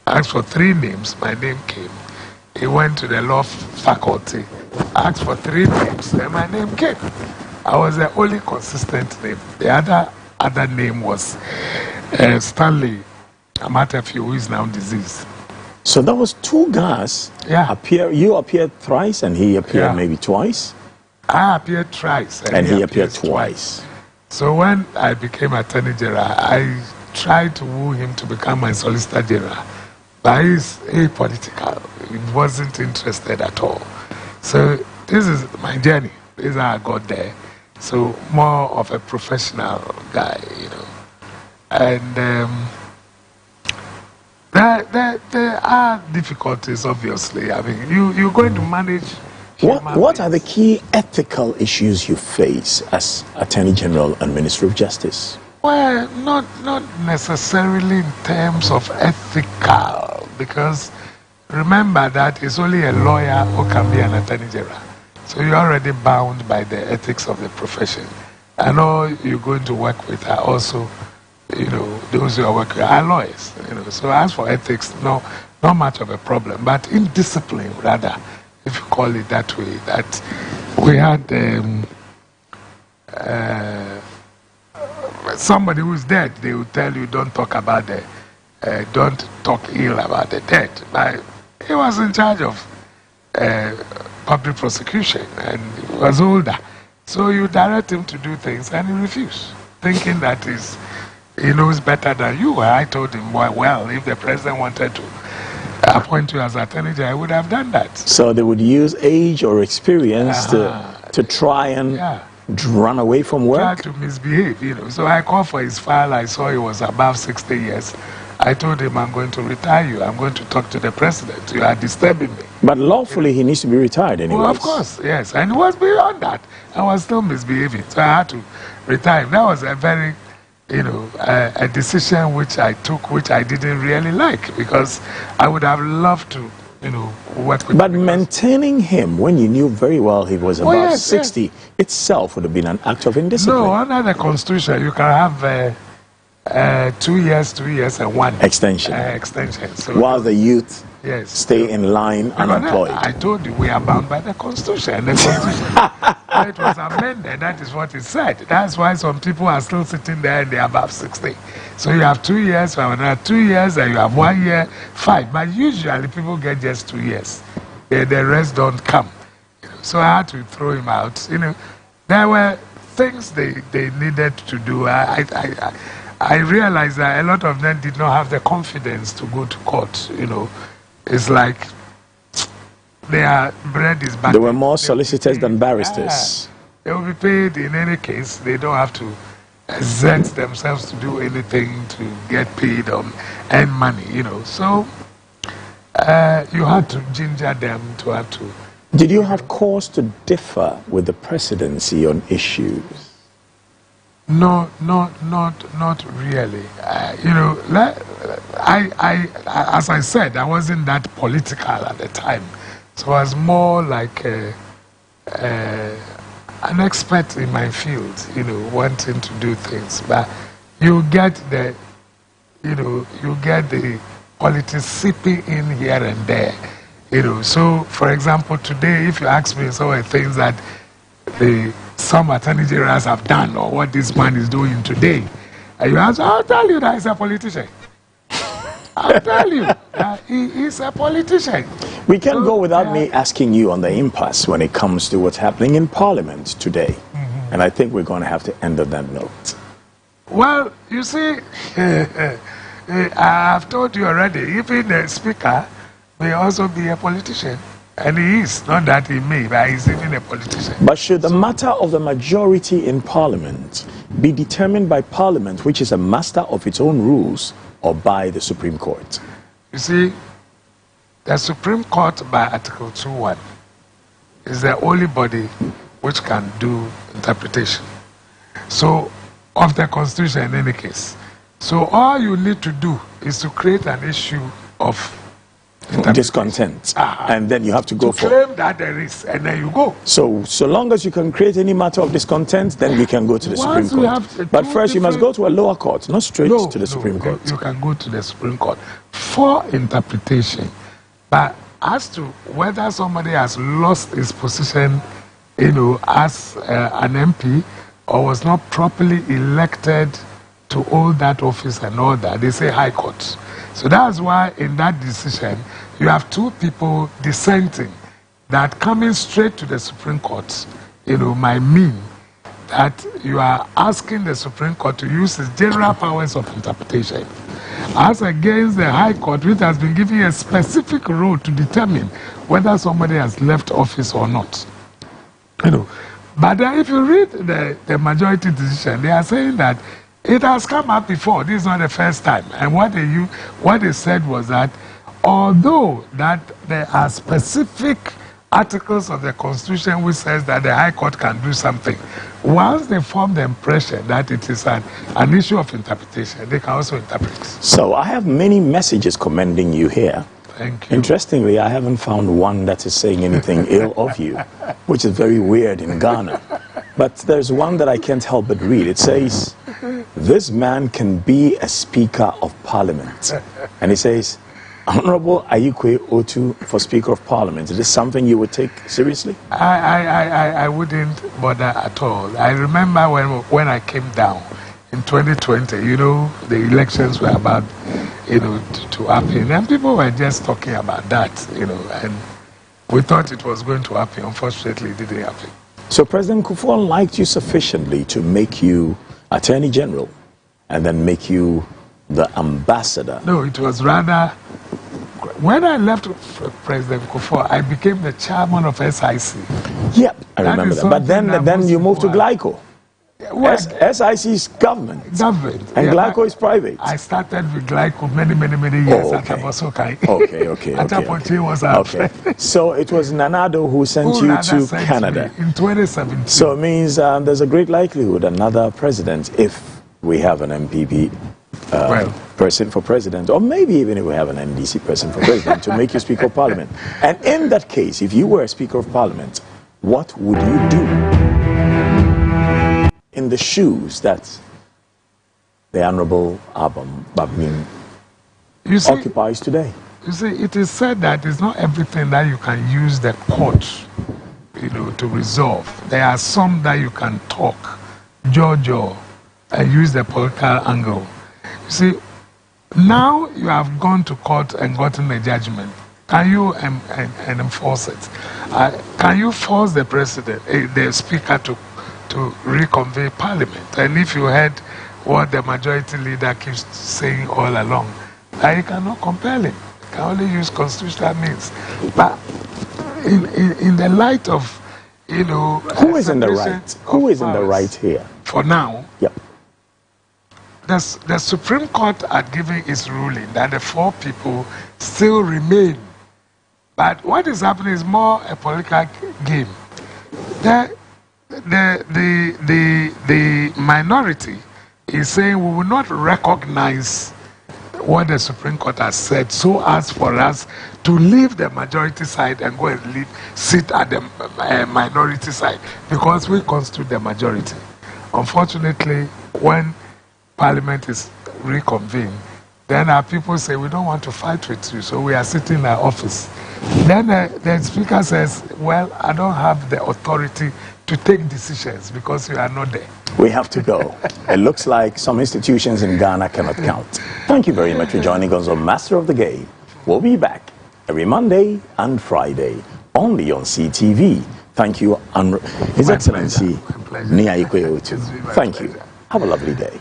asked for 3 names, my name came. He went to the law faculty, asked for 3 names, and my name came. I was the only consistent name. The other name was Stanley Amatefi, who is now deceased. So that was 2 guys. Yeah. You appeared thrice, and he appeared maybe twice. I appeared thrice, and he appeared twice. So when I became Attorney General, I tried to woo him to become my Solicitor General. But he's apolitical. He wasn't interested at all. So this is my journey. This is how I got there. So more of a professional guy, you know. And there are difficulties, obviously. I mean, you're going to manage. What are the key ethical issues you face as Attorney General and Minister of Justice? Well, not necessarily in terms of ethical, because remember that it's only a lawyer who can be an Attorney General. So you're already bound by the ethics of the profession. And all you're going to work with are also, you know, those who are working are lawyers. You know. So as for ethics, not much of a problem. But in discipline, rather, if you call it that way, that we had somebody who's dead, they will tell you don't talk about don't talk ill about the dead. But he was in charge of public prosecution, and he was older. So you direct him to do things, and he refused, thinking that he knows better than you. I told him, well, if the president wanted to appoint you as Attorney General, I would have done that. So they would use age or experience to try and run away from work? Try to misbehave, you know. So I called for his file. I saw he was above 60 years. I told him, I'm going to retire you. I'm going to talk to the president. You are disturbing me. But lawfully, he needs to be retired anyway. Well, of course, yes. And it was beyond that. I was still misbehaving. So I had to retire him. That was a very, you know, a decision which I took, which I didn't really like, because I would have loved to, you know, work with him. But maintaining him when you knew very well he was about 60 itself would have been an act of indiscipline. No, under the Constitution, you can have 2 years, and 1 extension. So while the youth stay in line unemployed. I told you, we are bound by the Constitution. The Constitution, it was amended, that is what it said. That's why some people are still sitting there and they are above 60. So you have 2 years, you have another 2 years, and you have 1 year, 5. But usually people get just 2 years. The rest don't come. So I had to throw him out. You know, there were things they needed to do. I realized that a lot of them did not have the confidence to go to court. You know, it's like their bread is back. There were more solicitors than barristers. They will be paid in any case. They don't have to exert themselves to do anything to get paid or earn money. You know, so you had to ginger them to have to. Did you have cause to differ with the presidency on issues? No, not really. You know, as I said, I wasn't that political at the time. So I was more like an expert in my field, you know, wanting to do things. But you get the politics seeping in here and there. You know, so for example, today, if you ask me some of the things that some attorney generals have done, or what this man is doing today, and you ask, I'll tell you that he's a politician. I'll tell you that he is a politician. We can't go without me asking you on the impasse when it comes to what's happening in Parliament today. And I think we're going to have to end on that note. Well, you see, I've told you already, even the Speaker may also be a politician. And he is, not that he may, but he's even a politician. But should the matter of the majority in Parliament be determined by Parliament, which is a master of its own rules, or by the Supreme Court? You see, the Supreme Court, by Article 2.1, is the only body which can do interpretation. So, of the Constitution in any case. So all you need to do is to create an issue of discontent, and then you have to go for claim that there is, and then you go. So long as you can create any matter of discontent, then we can go to the Supreme Court. But first, you must go to a lower court, not straight to the Supreme Court. You can go to the Supreme Court for interpretation, but as to whether somebody has lost his position, as an MP, or was not properly elected to hold that office and all that, they say High Court. So that's why in that decision, you have two people dissenting, that coming straight to the Supreme Court, might mean that you are asking the Supreme Court to use its general powers of interpretation, as against the High Court, which has been given a specific role to determine whether somebody has left office or not. But if you read the majority decision, they are saying that it has come up before. This is not the first time. And what they said was that although that there are specific articles of the Constitution which says that the High Court can do something, once they form the impression that it is an issue of interpretation, they can also interpret. So I have many messages commending you here. Thank you. Interestingly, I haven't found one that is saying anything ill of you, which is very weird in Ghana. But there's one that I can't help but read. It says, this man can be a Speaker of Parliament. And he says, Honorable Ayikwe Otu for Speaker of Parliament. Is this something you would take seriously? I wouldn't bother at all. I remember when I came down in 2020, the elections were about, to happen. And people were just talking about that, and we thought it was going to happen. Unfortunately, it didn't happen. So President Kufuor liked you sufficiently to make you Attorney General and then make you the ambassador. No, it was rather, when I left President Kufuor, I became the chairman of SIC. Yep, I remember that. But then you moved to Glyco. SIC is government. And Glyco is private. I started with Glyco many years at Abosokai. Okay. Was our friend. So it was Nanado who sent you to Canada. In 2017. So it means there's a great likelihood another president, if we have an MPP person for president, or maybe even if we have an NDC person for president, to make you Speaker of Parliament. And in that case, if you were a Speaker of Parliament, what would you do in the shoes that the Honorable Babmin occupies today? You see, it is said that it's not everything that you can use the court, to resolve. There are some that you can talk, Jojo, and use the political angle. You see, now you have gone to court and gotten a judgment. Can you and enforce it? Can you force the president, the speaker, to reconvene Parliament? And if you heard what the majority leader keeps saying all along, that you cannot compel him. You can only use constitutional means. But in the light of, who is in the right? Who is in the right here? For now, yep. The Supreme Court had given its ruling that the 4 people still remain. But what is happening is more a political game. The minority is saying we will not recognize what the Supreme Court has said, so as for us to leave the majority side and go and sit at the minority side, because we constitute the majority. Unfortunately, when Parliament is reconvened, then our people say, we don't want to fight with you, so we are sitting in our office. Then the Speaker says, well, I don't have the authority to take decisions because you are not there. We have to go. It looks like some institutions in Ghana cannot count. Thank you very much for joining us on Master of the Game. We'll be back every Monday and Friday, only on CTV. Thank you, His Excellency Nia Ikwe Otu. Thank you. Have a lovely day.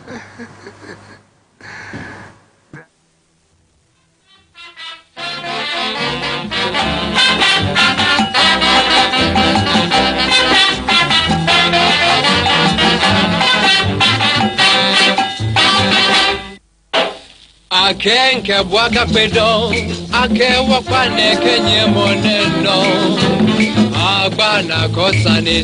Akenke bwaka pedo, ake wakwane kenye moneno, agba na kosa ni